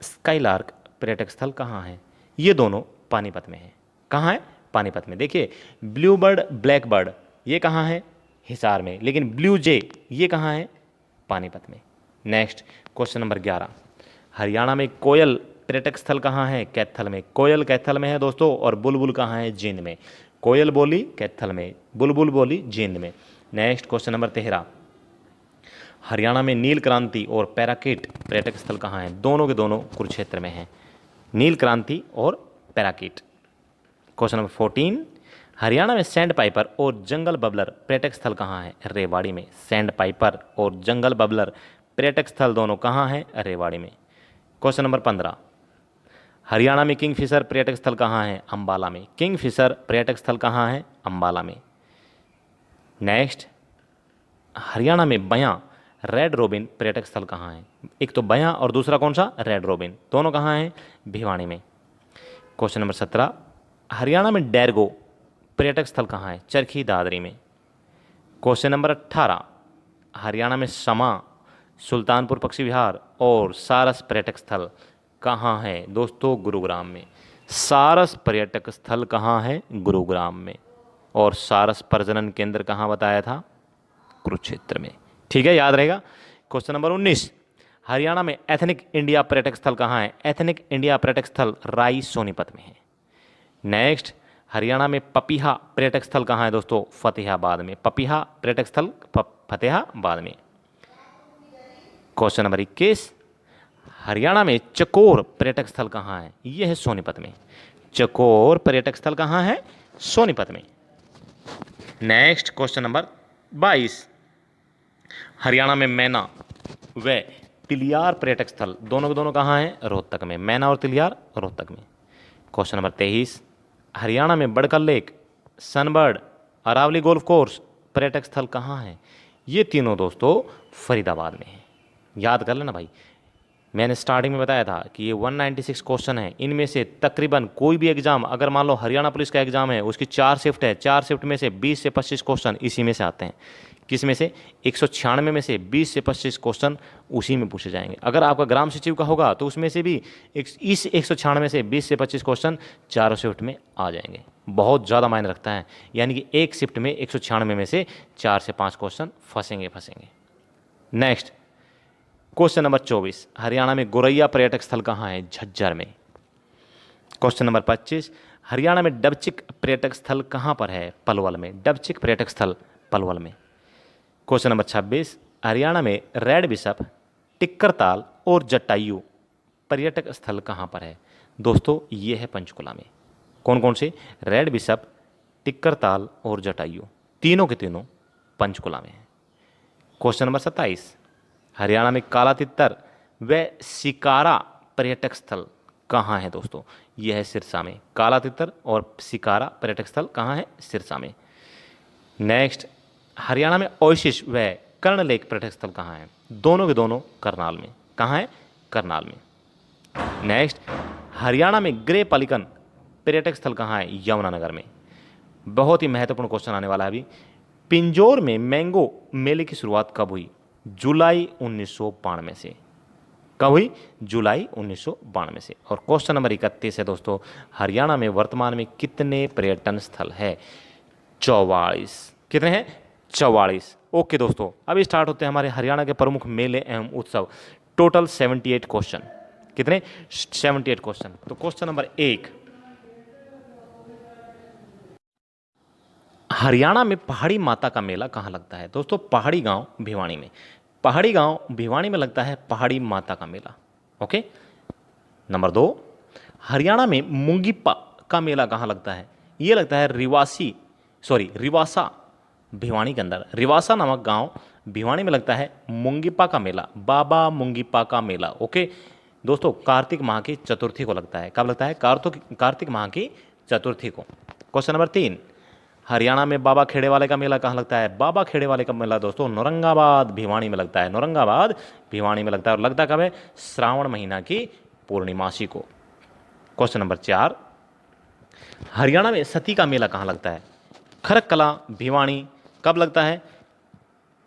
स्काईलार्क पर्यटक स्थल कहाँ है? ये दोनों पानीपत में है। कहाँ है? पानीपत में। देखिए ब्लूबर्ड, ब्लैकबर्ड ये कहाँ है? हिसार में। लेकिन ब्लू जे ये कहाँ है? पानीपत में। नेक्स्ट क्वेश्चन नंबर 11, हरियाणा में कोयल पर्यटक स्थल कहाँ है? कैथल में। कोयल कैथल में है दोस्तों, और बुलबुल कहाँ है? जींद में। कोयल बोली कैथल में, बुलबुल बोली जींद में। नेक्स्ट क्वेश्चन नंबर 13, हरियाणा में नील क्रांति और पैराकीट पर्यटक स्थल कहाँ है? दोनों के दोनों कुरुक्षेत्र में हैं, नील क्रांति और पैराकीट। क्वेश्चन नंबर 14, हरियाणा में सैंड पाइपर और जंगल बबलर पर्यटक स्थल कहाँ है? रेवाड़ी में। सैंड पाइपर और जंगल बबलर पर्यटक स्थल दोनों कहाँ हैं? रेवाड़ी में। क्वेश्चन नंबर 15, हरियाणा में किंगफिशर पर्यटक स्थल कहाँ है? अंबाला में। किंगफिशर पर्यटक स्थल कहाँ है? अंबाला में। नेक्स्ट, हरियाणा में बयां रेड रोबिन पर्यटक स्थल कहाँ है? एक तो बयां और दूसरा कौन सा? Red robin. दोनों कहाँ हैं? भिवानी में। क्वेश्चन नंबर 17, हरियाणा में डैरगो पर्यटक स्थल कहाँ है? चरखी दादरी में। क्वेश्चन नंबर 18, हरियाणा में समा, सुल्तानपुर पक्षी विहार और सारस पर्यटक स्थल कहाँ है? दोस्तों गुरुग्राम में। सारस पर्यटक स्थल कहाँ है? गुरुग्राम में। और सारस प्रजनन केंद्र कहाँ बताया था? कुरुक्षेत्र में। ठीक है, याद रहेगा। क्वेश्चन नंबर 19, हरियाणा में एथनिक इंडिया पर्यटक स्थल कहाँ है? एथनिक इंडिया पर्यटक स्थल राई सोनीपत में है। नेक्स्ट, हरियाणा में पपीहा पर्यटक स्थल कहाँ है दोस्तों? फतेहाबाद में। पपीहा पर्यटक स्थल फतेहाबाद में। क्वेश्चन नंबर 21, हरियाणा में चकोर पर्यटक स्थल कहाँ है? यह है सोनीपत में। चकोर पर्यटक स्थल कहाँ है? सोनीपत में। नेक्स्ट क्वेश्चन नंबर 22, हरियाणा में मैना व तिलियार पर्यटक स्थल दोनों के दोनों कहाँ हैं? रोहतक में। मैना और तिलियार रोहतक में। क्वेश्चन नंबर 23, हरियाणा में Badkal lake, sunbird, Aravalli golf course पर्यटक स्थल कहाँ है? ये तीनों दोस्तों फरीदाबाद में है। याद कर लेना भाई, मैंने स्टार्टिंग में बताया था कि ये 196 क्वेश्चन है। इनमें से तकरीबन कोई भी एग्जाम, अगर मान लो हरियाणा पुलिस का एग्जाम है, उसकी 4 शिफ्ट है, 4 शिफ्ट में से 20 से 25 क्वेश्चन इसी में से आते हैं। किस में से? 196 में से 20 से 25 क्वेश्चन उसी में पूछे जाएंगे। अगर आपका ग्राम सचिव का होगा तो उसमें से भी इस 196 से 20 से 25 क्वेश्चन चारों शिफ्ट में आ जाएंगे। बहुत ज़्यादा मायने रखता है, यानी कि एक शिफ्ट में 196 में से 4 से 5 क्वेश्चन फंसेंगे। नेक्स्ट क्वेश्चन नंबर 24, हरियाणा में गोरैया पर्यटक स्थल कहाँ है? झज्जर में। क्वेश्चन नंबर 25, हरियाणा में डबचिक पर्यटक स्थल कहाँ पर है? पलवल में। डबचिक पर्यटक स्थल पलवल में। क्वेश्चन नंबर 26, हरियाणा में रेड बिशप, टिक्करताल और जटायू पर्यटक स्थल कहाँ पर है? दोस्तों ये है पंचकुला में। कौन कौन से? रेड बिशप, टिक्करताल और जटायू, तीनों के तीनों पंचकुला में है। क्वेश्चन नंबर 27, हरियाणा में काला तितर व सिकारा पर्यटक स्थल कहाँ है? दोस्तों यह है सिरसा में। काला तितर और सिकारा पर्यटक स्थल कहाँ है? सिरसा में। नेक्स्ट, हरियाणा में ओयसिस व कर्ण लेक पर्यटक स्थल कहाँ है? दोनों के दोनों करनाल में। कहाँ है? करनाल में। नेक्स्ट, हरियाणा में ग्रे पलिकन पर्यटक स्थल कहाँ है? यमुनानगर में। बहुत ही महत्वपूर्ण क्वेश्चन आने वाला है अभी। पिंजौर में मैंगो मेले की शुरुआत कब हुई? जुलाई 1992 से। कब हुई? जुलाई 1992 से। और क्वेश्चन नंबर 31 है दोस्तों, हरियाणा में वर्तमान में कितने पर्यटन स्थल है? 44। कितने हैं? 44। ओके दोस्तों, अभी स्टार्ट होते हैं हमारे हरियाणा के प्रमुख मेले एवं उत्सव। Total 78 question. कितने? 78 क्वेश्चन। तो क्वेश्चन नंबर 1, हरियाणा में पहाड़ी माता का मेला कहाँ लगता है? दोस्तों पहाड़ी गांव भिवानी में। पहाड़ी गांव भिवानी में लगता है पहाड़ी माता का मेला। ओके। नंबर 2, हरियाणा में मुंगीपा का मेला कहाँ लगता है? ये लगता है रिवासा भिवानी के अंदर। रिवासा नामक गांव भिवानी में लगता है मुंगीपा का मेला, बाबा मुंगीपा का मेला। ओके दोस्तों, कार्तिक माह की चतुर्थी को लगता है। कब लगता है? कार्तिक माह की चतुर्थी को। क्वेश्चन नंबर 3, हरियाणा में बाबा खेड़े वाले का मेला कहाँ लगता है? बाबा खेड़े वाले का मेला दोस्तों नौरंगाबाद भिवानी में लगता है। नौरंगाबाद भिवानी में लगता है। और लगता कब है? श्रावण महीना की पूर्णिमासी को। क्वेश्चन नंबर 4, हरियाणा में सती का मेला कहाँ लगता है? खरककला भिवानी। कब लगता है?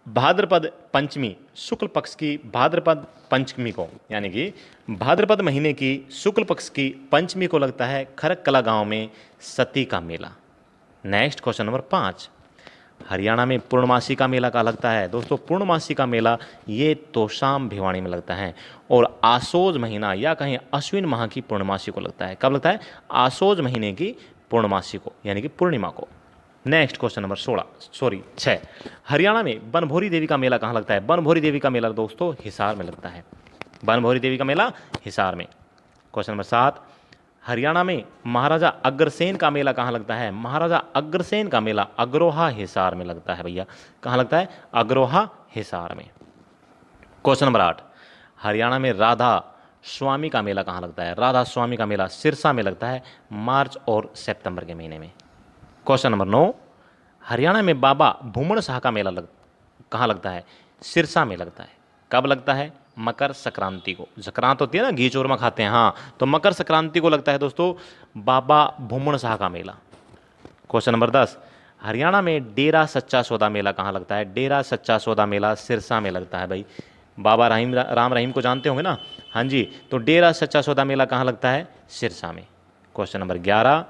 भाद्रपद पंचमी, शुक्ल पक्ष की भाद्रपद पंचमी को, यानी कि भाद्रपद महीने की शुक्ल पक्ष की पंचमी को लगता है खरककला गांव में सती का मेला। नेक्स्ट क्वेश्चन नंबर 5, हरियाणा में पूर्णमासी का मेला कहाँ लगता है? दोस्तों पूर्णमासी का मेला ये तोशाम भिवानी में लगता है। और आसोज महीना या कहीं अश्विन माह की पूर्णमासी को लगता है। कब लगता है? आसोज महीने की पूर्णमासी को, यानी कि पूर्णिमा को। नेक्स्ट क्वेश्चन नंबर 6, हरियाणा में बनभोरी देवी का मेला कहाँ लगता है? बनभोरी देवी का मेला दोस्तों हिसार में लगता है। बनभोरी देवी का मेला हिसार में। क्वेश्चन नंबर 7, हरियाणा में महाराजा अग्रसेन का मेला कहाँ लगता है? महाराजा अग्रसेन का मेला अग्रोहा हिसार में लगता है भैया। कहाँ लगता है? अग्रोहा हिसार में। क्वेश्चन नंबर 8, हरियाणा में राधा स्वामी का मेला कहाँ लगता है? राधा स्वामी का मेला सिरसा में लगता है मार्च और सितंबर के महीने में। क्वेश्चन नंबर 9, हरियाणा में बाबा भूमण शाह का मेला कहाँ लगता है? सिरसा में लगता है। कब लगता है? मकर संक्रांति को। संक्रांत होती है ना, घी चूरमा खाते हैं, हाँ, तो मकर संक्रांति को लगता है दोस्तों बाबा भूमण शाह का मेला। क्वेश्चन नंबर 10, हरियाणा में डेरा सच्चा सौदा मेला कहाँ लगता है? डेरा सच्चा सौदा मेला सिरसा में लगता है भाई। बाबा राम रहीम को जानते होंगे ना? हाँ जी, तो डेरा सच्चा सौदा मेला कहाँ लगता है? सिरसा में। क्वेश्चन नंबर 11,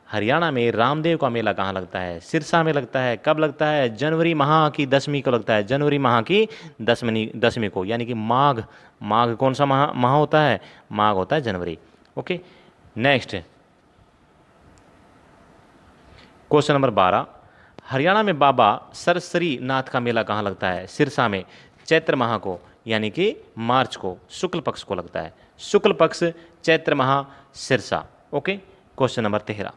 हरियाणा में रामदेव का मेला कहाँ लगता है? सिरसा में लगता है। कब लगता है? जनवरी माह की 10वीं को लगता है। जनवरी माह की 10वीं को, यानी कि माघ। माघ कौन सा माह होता है? माघ होता है जनवरी। Okay. Next question number 12, Haryana में बाबा सरसरी नाथ का मेला कहाँ लगता है? सिरसा में। चैत्र माह को, यानी कि मार्च को, शुक्ल पक्ष को लगता है। शुक्ल पक्ष, चैत्र माह, Sirsa. Okay. Question number 13,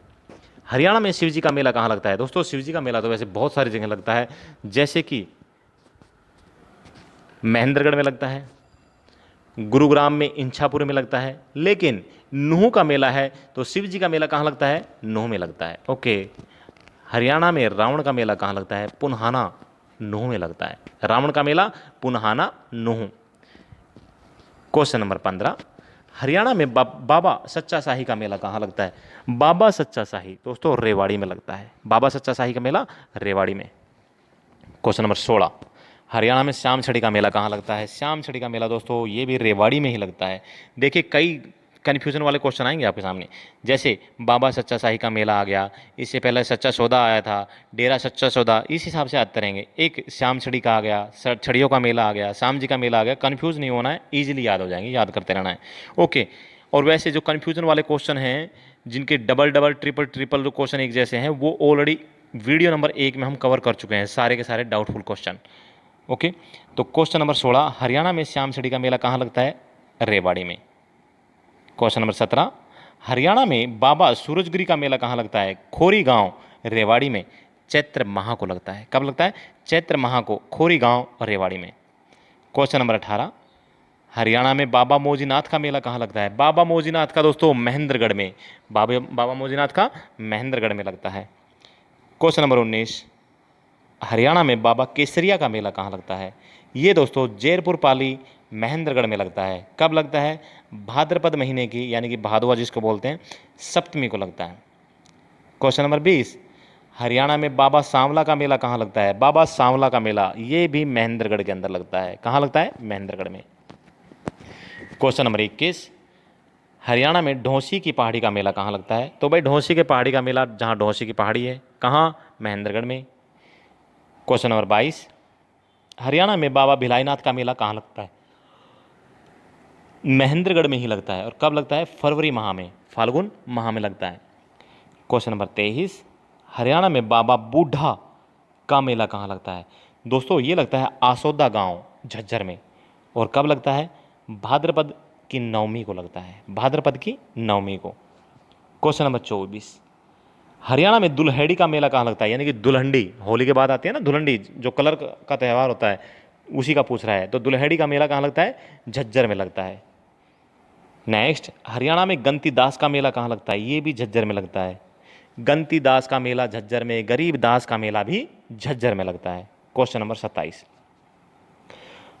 Haryana में शिवजी का मेला कहाँ लगता है? दोस्तों शिवजी का मेला तो वैसे बहुत सारी जगह लगता है, जैसे कि महेंद्रगढ़ में लगता है, गुरुग्राम में इंछापुर में लगता है, लेकिन नूह का मेला है तो शिवजी का मेला कहाँ लगता है? नूह में लगता है। ओके। हरियाणा में रावण का मेला कहाँ लगता है? पुन्हाना, नूह में लगता है। रावण का मेला पुन्हाना, नूह। क्वेश्चन नंबर 15, हरियाणा में बाबा सच्चा शाही का मेला कहाँ लगता है? बाबा सच्चा शाही दोस्तों रेवाड़ी में लगता है। बाबा सच्चा शाही का मेला रेवाड़ी में। क्वेश्चन नंबर 16, हरियाणा में श्याम छड़ी का मेला कहाँ लगता है? श्याम छड़ी का मेला दोस्तों ये भी रेवाड़ी में ही लगता है। देखिए कई कन्फ्यूजन वाले क्वेश्चन आएंगे आपके सामने, जैसे बाबा सच्चा शाही का मेला आ गया, इससे पहले सच्चा सौदा आया था, डेरा सच्चा सौदा, इस हिसाब से आते रहेंगे। एक श्याम छड़ी का आ गया, छड़ियों का मेला आ गया, श्याम जी का मेला आ गया। कन्फ्यूज़ नहीं होना है, ईजिली याद हो जाएंगे, याद करते रहना है। ओके। और वैसे जो कन्फ्यूजन वाले क्वेश्चन हैं, जिनके डबल डबल ट्रिपल ट्रिपल जो क्वेश्चन एक जैसे हैं, वो ऑलरेडी वीडियो नंबर 1 में हम कवर कर चुके हैं, सारे के सारे डाउटफुल क्वेश्चन। ओके। तो क्वेश्चन नंबर 16, हरियाणा में श्याम छड़ी का मेला कहाँ लगता है? रेवाड़ी में। क्वेश्चन नंबर 17, हरियाणा में बाबा सूरजगिरी का मेला कहाँ लगता है? खोरी गांव, रेवाड़ी में। चैत्र माह को लगता है। कब लगता है? चैत्र माह को, खोरी गांव, रेवाड़ी में। क्वेश्चन नंबर 18, हरियाणा में बाबा मौजीनाथ का मेला कहाँ लगता है? बाबा मौजीनाथ का दोस्तों महेंद्रगढ़ में। बाबा मौजीनाथ का महेंद्रगढ़ में लगता है। क्वेश्चन नंबर 19, हरियाणा में बाबा केसरिया का मेला कहाँ लगता है? ये दोस्तों जैरपुर पाली, महेंद्रगढ़ में लगता है। कब लगता है? भाद्रपद महीने की, यानी कि भादवा जिसको बोलते हैं, सप्तमी को लगता है। क्वेश्चन नंबर 20, हरियाणा में बाबा सांवला का मेला कहाँ लगता है? बाबा सांवला का मेला ये भी महेंद्रगढ़ के अंदर लगता है। कहाँ लगता है? महेंद्रगढ़ में। क्वेश्चन नंबर 21, हरियाणा में ढोसी की पहाड़ी का मेला कहाँ लगता है? तो भाई ढोसी के पहाड़ी का मेला जहाँ ढोसी की पहाड़ी है, कहाँ? महेंद्रगढ़ में। क्वेश्चन नंबर 22, हरियाणा में बाबा भिलाईनाथ का मेला कहाँ लगता है? महेंद्रगढ़ में ही लगता है। और कब लगता है? फरवरी माह में, फाल्गुन माह में लगता है। क्वेश्चन नंबर 23, हरियाणा में बाबा बूढ़ा का मेला कहाँ लगता है? दोस्तों ये लगता है आसोदा गांव झज्जर में। और कब लगता है? भाद्रपद की नवमी को लगता है, भाद्रपद की नवमी को। क्वेश्चन नंबर 24, हरियाणा में दुल्हेड़ी का मेला कहाँ लगता है? यानी कि दुल्हंडी, होली के बाद आती है ना दुल्हंडी, जो कलर का त्यौहार होता है, उसी का पूछ रहा है। तो दुल्हेड़ी का मेला कहाँ लगता है? झज्जर में लगता है। नेक्स्ट, हरियाणा में गंती दास का मेला कहाँ लगता है? ये भी झज्जर में लगता है। गंती दास का मेला झज्जर में, गरीब दास का मेला भी झज्जर में लगता है। क्वेश्चन नंबर 27,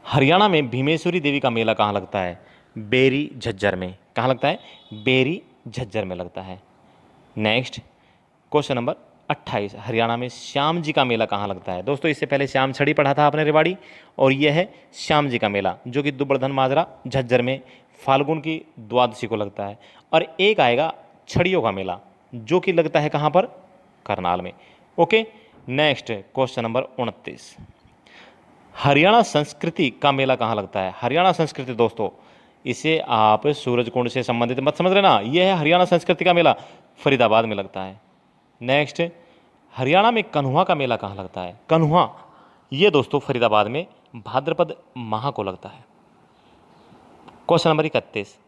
हरियाणा में भीमेश्वरी देवी का मेला कहाँ लगता है? बेरी झज्जर में। कहाँ लगता है? बेरी झज्जर में लगता है। नेक्स्ट, क्वेश्चन नंबर 28, हरियाणा में श्याम जी का मेला कहाँ लगता है? दोस्तों इससे पहले श्याम छड़ी पढ़ा था आपने रेवाड़ी, और यह है श्याम जी का मेला जो कि दुबड़धन माजरा झज्जर में फाल्गुन की द्वादशी को लगता है। और एक आएगा छड़ियों का मेला जो कि लगता है कहाँ पर? करनाल में। Okay. Next, question number 29, Haryana संस्कृति का मेला कहाँ लगता है? हरियाणा संस्कृति दोस्तों, इसे आप सूरजकुंड से संबंधित मत समझ लेना, यह है हरियाणा संस्कृति का मेला, फरीदाबाद में लगता है। नेक्स्ट, हरियाणा में कन्हुआ का मेला कहाँ लगता है? कन्हुआ ये दोस्तों फरीदाबाद में भाद्रपद माह को लगता है। क्वेश्चन नंबर 31,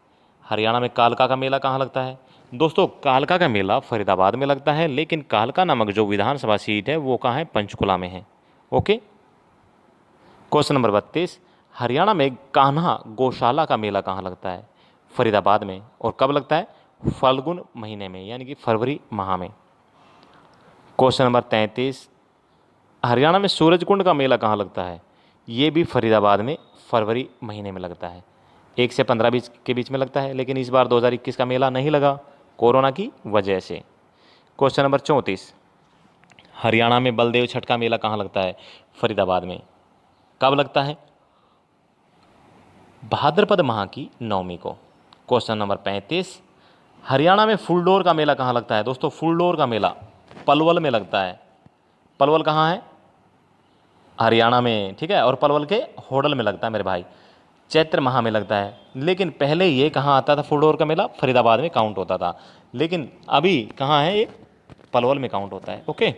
हरियाणा में कालका का मेला कहाँ लगता है? दोस्तों कालका का मेला फरीदाबाद में लगता है, लेकिन कालका नामक जो विधानसभा सीट है वो कहाँ है? पंचकुला में है। ओके। क्वेश्चन नंबर 32, हरियाणा में कान्हा गौशाला का मेला कहाँ लगता है? फरीदाबाद में। और कब लगता है? फाल्गुन महीने में, यानी कि फरवरी माह में। क्वेश्चन नंबर 33, हरियाणा में सूरजकुंड का मेला कहाँ लगता है? ये भी फरीदाबाद में फरवरी महीने में लगता है। 1 से 15 के बीच में लगता है, लेकिन इस बार 2021 का मेला नहीं लगा कोरोना की वजह से। क्वेश्चन नंबर 34, हरियाणा में बलदेव छठ का मेला कहाँ लगता है? फरीदाबाद में। कब लगता है? भाद्रपद माह की नवमी को। क्वेश्चन नंबर 35, हरियाणा में फुलडोर का मेला कहाँ लगता है? दोस्तों फुलडोर का मेला पलवल में लगता है। पलवल कहाँ है? हरियाणा में, ठीक है। और पलवल के होडल में लगता है मेरे भाई, चैत्र माह में लगता है। लेकिन पहले ये कहाँ आता था? फुलडोर का मेला फरीदाबाद में काउंट होता था, लेकिन अभी कहाँ है? ये पलवल में काउंट होता है। ओके।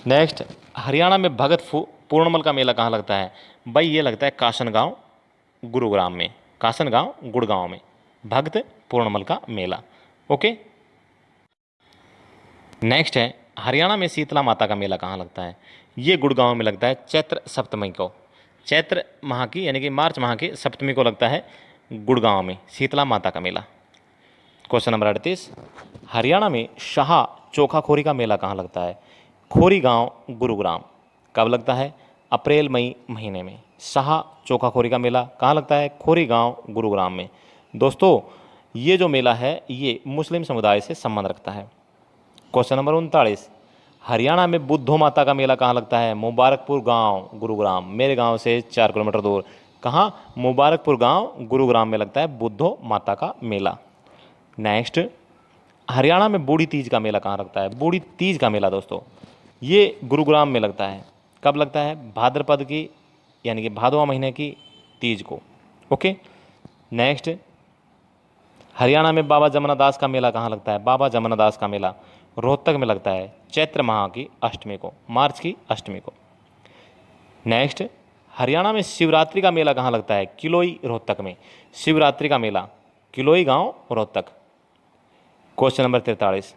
नेक्स्ट, हरियाणा में भगत पूर्णमल का मेला कहाँ लगता है? भाई ये लगता है कासन गांव गुरुग्राम में, कासन गांव गुड़गांव में भगत पूर्णमल का मेला। ओके। नेक्स्ट है, हरियाणा में शीतला माता का मेला कहाँ लगता है? ये गुड़गांव में लगता है चैत्र सप्तमी को, चैत्र माह की यानी कि मार्च माह की सप्तमी को लगता है गुड़गांव में शीतला माता का मेला। क्वेश्चन नंबर 38, हरियाणा में शाह चोखा खोरी का मेला कहाँ लगता है? खोरी गांव गुरुग्राम। कब लगता है? अप्रैल मई महीने में। शाह चोखा खोरी का मेला कहाँ लगता है? खोरी गांव गुरुग्राम में। दोस्तों ये जो मेला है ये मुस्लिम समुदाय से संबंध रखता है। क्वेश्चन नंबर 39, हरियाणा में बुद्धो माता का मेला कहाँ लगता है? मुबारकपुर गांव गुरुग्राम, मेरे गांव से 4 किलोमीटर दूर। कहाँ? मुबारकपुर गांव गुरुग्राम में लगता है बुद्धो माता का मेला। नेक्स्ट, हरियाणा में बूढ़ी तीज का मेला कहाँ लगता है? बूढ़ी तीज का मेला दोस्तों ये गुरुग्राम में लगता है। कब लगता है? भाद्रपद की यानी कि भादवा महीने की तीज को। ओके। नेक्स्ट, हरियाणा में बाबा जमुना दास का मेला कहाँ लगता है? बाबा जमुना दास का मेला रोहतक में लगता है चैत्र माह की अष्टमी को, मार्च की अष्टमी को। नेक्स्ट, हरियाणा में शिवरात्रि का मेला कहाँ लगता है? किलोई रोहतक में। शिवरात्रि का मेला किलोई गांव रोहतक। क्वेश्चन नंबर 43,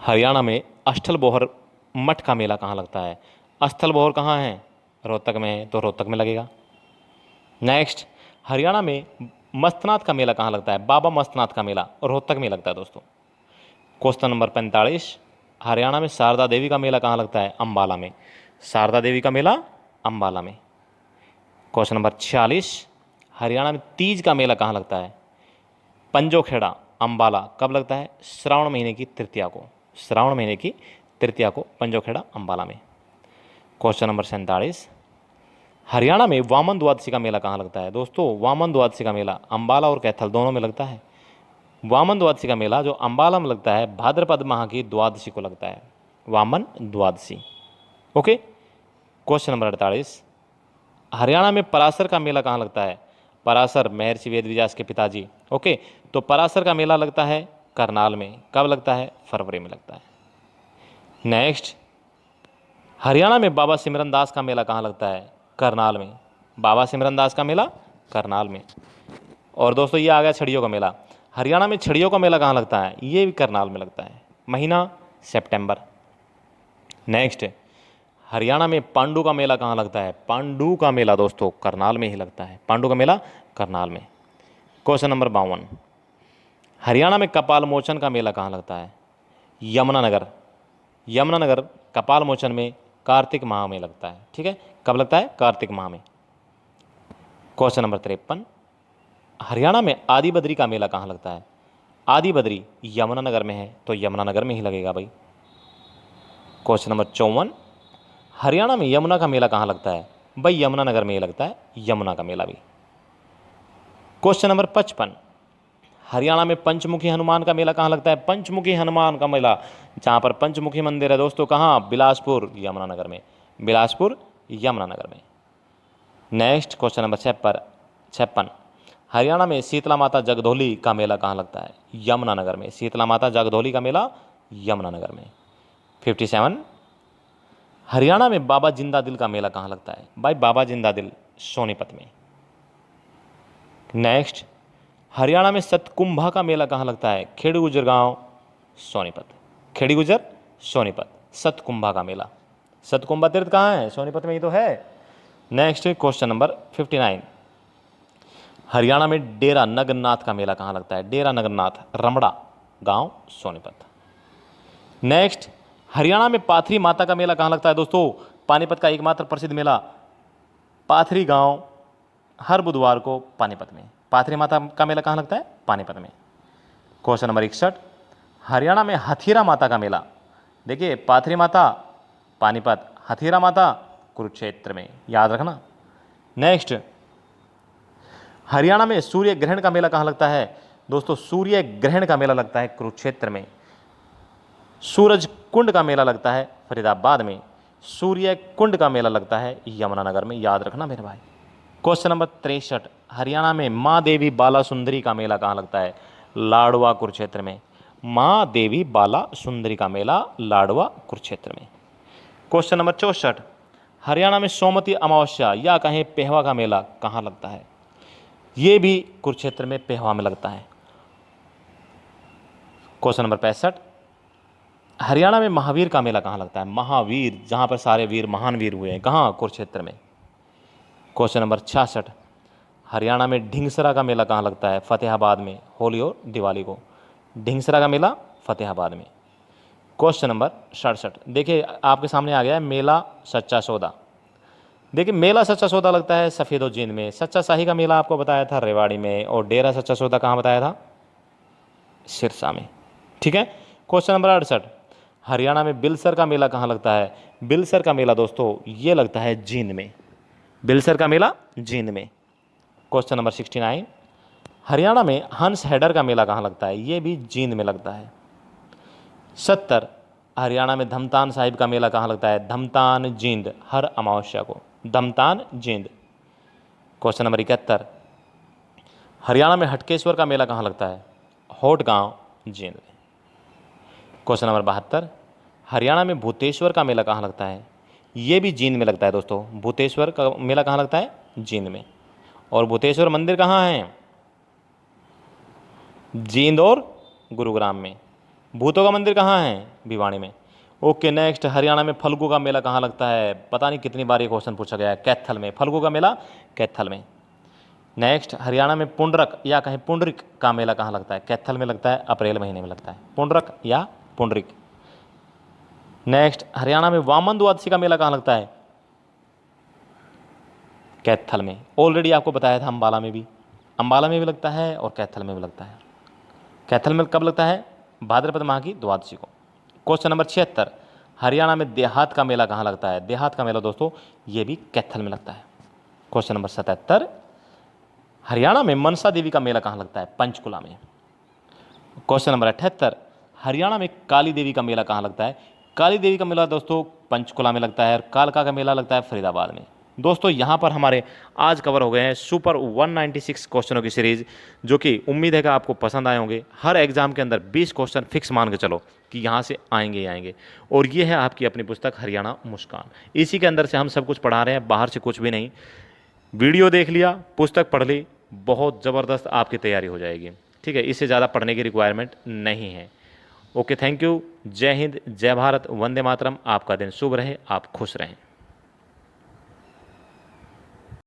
हरियाणा में अस्थल बोहर मठ का मेला कहाँ लगता है? अस्थल बोहर कहाँ है? रोहतक में है, तो रोहतक में लगेगा। नेक्स्ट, हरियाणा में मस्तनाथ का मेला कहाँ लगता है? बाबा मस्तनाथ का मेला रोहतक में लगता है दोस्तों। क्वेश्चन नंबर 45, हरियाणा में शारदा देवी का मेला कहाँ लगता है? अंबाला में। शारदा देवी का मेला अंबाला में। क्वेश्चन नंबर 46, हरियाणा में तीज का मेला कहाँ लगता है? पंजोखेड़ा अंबाला। कब लगता है? श्रावण महीने की तृतीया को। श्रावण महीने की तृतीया को पंजोखेड़ा अंबाला में। क्वेश्चन नंबर 47, हरियाणा में वामन द्वादशी का मेला कहाँ लगता है? दोस्तों वामन द्वादशी का मेला अंबाला और कैथल दोनों में लगता है। वामन द्वादशी का मेला जो अंबाला में लगता है भाद्रपद माह की द्वादशी को लगता है, Vaman Dwadashi. Okay. Question number 48, Haryana में पराशर का मेला कहाँ लगता है? पराशर महर्षि वेदव्यास के पिताजी। ओके, तो पराशर का मेला लगता है करनाल में। कब लगता है? फरवरी में लगता है। नेक्स्ट, हरियाणा में बाबा सिमरन दास का मेला कहाँ लगता है? करनाल में। बाबा सिमरन दास का मेला करनाल में। और दोस्तों ये आ गया छड़ियों का मेला। हरियाणा में छड़ियों का मेला कहाँ लगता है? ये भी करनाल में लगता है, महीना सितंबर। नेक्स्ट, हरियाणा में पांडु का मेला कहाँ लगता है? पांडु का मेला दोस्तों करनाल में ही लगता है, पांडु का मेला करनाल में। क्वेश्चन नंबर 52, हरियाणा में कपाल मोचन का मेला कहाँ लगता है? यमुनानगर। यमुनानगर कपाल मोचन में कार्तिक माह में लगता है। ठीक है, कब लगता है? कार्तिक माह में। क्वेश्चन नंबर 53, हरियाणा में आदि बद्री का मेला कहाँ लगता है? आदि बद्री यमुनानगर में है, तो यमुनानगर में ही लगेगा भाई। क्वेश्चन नंबर 54, हरियाणा में यमुना का मेला कहाँ लगता है? भाई यमुनानगर में ही लगता है यमुना का मेला भी। क्वेश्चन नंबर 55, हरियाणा में पंचमुखी हनुमान का मेला कहाँ लगता है? पंचमुखी हनुमान का मेला जहाँ पर पंचमुखी मंदिर है दोस्तों, कहाँ? बिलासपुर यमुनानगर में। बिलासपुर यमुनानगर में। नेक्स्ट क्वेश्चन नंबर 56, हरियाणा में शीतला माता जगधौली का मेला कहाँ लगता है? यमुनानगर में। शीतला माता जगधौली का मेला यमुनानगर में। 57, हरियाणा में बाबा जिंदा दिल का मेला कहाँ लगता है? भाई बाबा जिंदा दिल सोनीपत में। नेक्स्ट, हरियाणा में सतकुंभा का मेला कहाँ लगता है? खेड़ी गुजर गांव सोनीपत। खेड़ी गुजर सोनीपत, सतकुंभा का मेला। सतकुंभा तीर्थ कहाँ है? सोनीपत में ही तो है। नेक्स्ट क्वेश्चन नंबर 59, हरियाणा में डेरा नगरनाथ का मेला कहाँ लगता है? डेरा नगरनाथ रमड़ा गांव सोनीपत। नेक्स्ट, हरियाणा में पाथरी माता का मेला कहाँ लगता है? दोस्तों पानीपत का एकमात्र प्रसिद्ध मेला पाथरी गांव, हर बुधवार को पानीपत में। पाथरी माता का मेला कहाँ लगता है? पानीपत में। क्वेश्चन नंबर 61, हरियाणा में हथीरा माता का मेला, देखिए पाथरी माता पानीपत, हथीरा माता कुरुक्षेत्र में, याद रखना। नेक्स्ट, हरियाणा में सूर्य ग्रहण का मेला कहाँ लगता है? दोस्तों सूर्य ग्रहण का मेला लगता है कुरुक्षेत्र में। सूरज कुंड का मेला लगता है फरीदाबाद में। सूर्य कुंड का मेला लगता है यमुनानगर में, याद रखना मेरे भाई। क्वेश्चन नंबर 63, हरियाणा में माँ देवी बाला सुंदरी का मेला कहाँ लगता है? लाडवा कुरुक्षेत्र में। माँ देवी बाला सुंदरी का मेला लाडवा कुरुक्षेत्र में। क्वेश्चन नंबर 64, हरियाणा में सोमवती अमावस्या या कहें पेहवा का मेला कहाँ लगता है? ये भी कुरुक्षेत्र में पेहवा में लगता है। क्वेश्चन नंबर 65, हरियाणा में महावीर का मेला कहाँ लगता है? महावीर जहाँ पर सारे वीर महान वीर हुए हैं, कहाँ? कुरुक्षेत्र में। क्वेश्चन नंबर 66, हरियाणा में ढिंगसरा का मेला कहाँ लगता है? फतेहाबाद में, होली और दिवाली को। ढिंगसरा का मेला फतेहाबाद में। क्वेश्चन नंबर 67, देखिए आपके सामने आ गया है मेला सच्चा सौदा। देखिए मेला सच्चा सौदा लगता है सफ़ेद और जींद में। सच्चा शाही का मेला आपको बताया था रेवाड़ी में, और डेरा सच्चा सौदा कहाँ बताया था? सिरसा में। ठीक है। क्वेश्चन नंबर 68, हरियाणा में बिलसर का मेला कहाँ लगता है? बिलसर का मेला दोस्तों ये लगता है जींद में। बिलसर का मेला जींद में। क्वेश्चन नंबर 69, हरियाणा में हंस हैडर का मेला कहाँ लगता है? ये भी जींद में लगता है। 70, हरियाणा में धमतान साहिब का मेला कहाँ लगता है? धमतान जींद, हर अमावस्या को। धमतान जींद। क्वेश्चन नंबर 71, हरियाणा में हटकेश्वर का मेला कहाँ लगता है? होट गांव जींद में। क्वेश्चन नंबर 72, हरियाणा में भूतेश्वर का मेला कहाँ लगता है? ये भी जींद में लगता है दोस्तों। भूतेश्वर का मेला कहाँ लगता है? जींद में। और भूतेश्वर मंदिर कहाँ है? जींद और गुरुग्राम में। भूतों का मंदिर कहाँ है? भिवाड़ी में। ओके। नेक्स्ट, हरियाणा में फल्गु का मेला कहाँ लगता है? पता नहीं कितनी बार ये क्वेश्चन पूछा गया है। कैथल में। फल्गु का मेला कैथल में। नेक्स्ट, हरियाणा में पुंडरक या कहें पुंडरिक का मेला कहाँ लगता है? कैथल में लगता है, अप्रैल महीने में लगता है पुंडरक या पुंडरिक। नेक्स्ट, हरियाणा में वामन द्वादशी का मेला कहाँ लगता है? कैथल में। ऑलरेडी आपको बताया था अंबाला में भी। अंबाला में भी लगता है और कैथल में भी लगता है। कैथल में कब लगता है? भाद्रपद माह की द्वादशी को। क्वेश्चन नंबर 76, हरियाणा में देहात का मेला कहाँ लगता है? देहात का मेला दोस्तों ये भी कैथल में लगता है। क्वेश्चन नंबर 77, हरियाणा में मनसा देवी का मेला कहाँ लगता है? पंचकुला में। क्वेश्चन नंबर 78, हरियाणा में काली देवी का मेला कहाँ लगता है? काली देवी का मेला दोस्तों पंचकुला में लगता है और कालका का मेला लगता है फरीदाबाद में। दोस्तों यहाँ पर हमारे आज कवर हो गए हैं सुपर 196 क्वेश्चनों की सीरीज, जो कि उम्मीद है कि आपको पसंद आए होंगे। हर एग्जाम के अंदर 20 क्वेश्चन फिक्स मान के चलो कि यहाँ से आएंगे ही आएंगे। और ये है आपकी अपनी पुस्तक हरियाणा मुस्कान। इसी के अंदर से हम सब कुछ पढ़ा रहे हैं, बाहर से कुछ भी नहीं। वीडियो देख लिया, पुस्तक पढ़ ली, बहुत ज़बरदस्त आपकी तैयारी हो जाएगी। ठीक है, इससे ज़्यादा पढ़ने की रिक्वायरमेंट नहीं है। Okay, thank you. जय हिंद, जय भारत, वंदे मातरम। आपका दिन शुभ रहे, आप खुश रहें।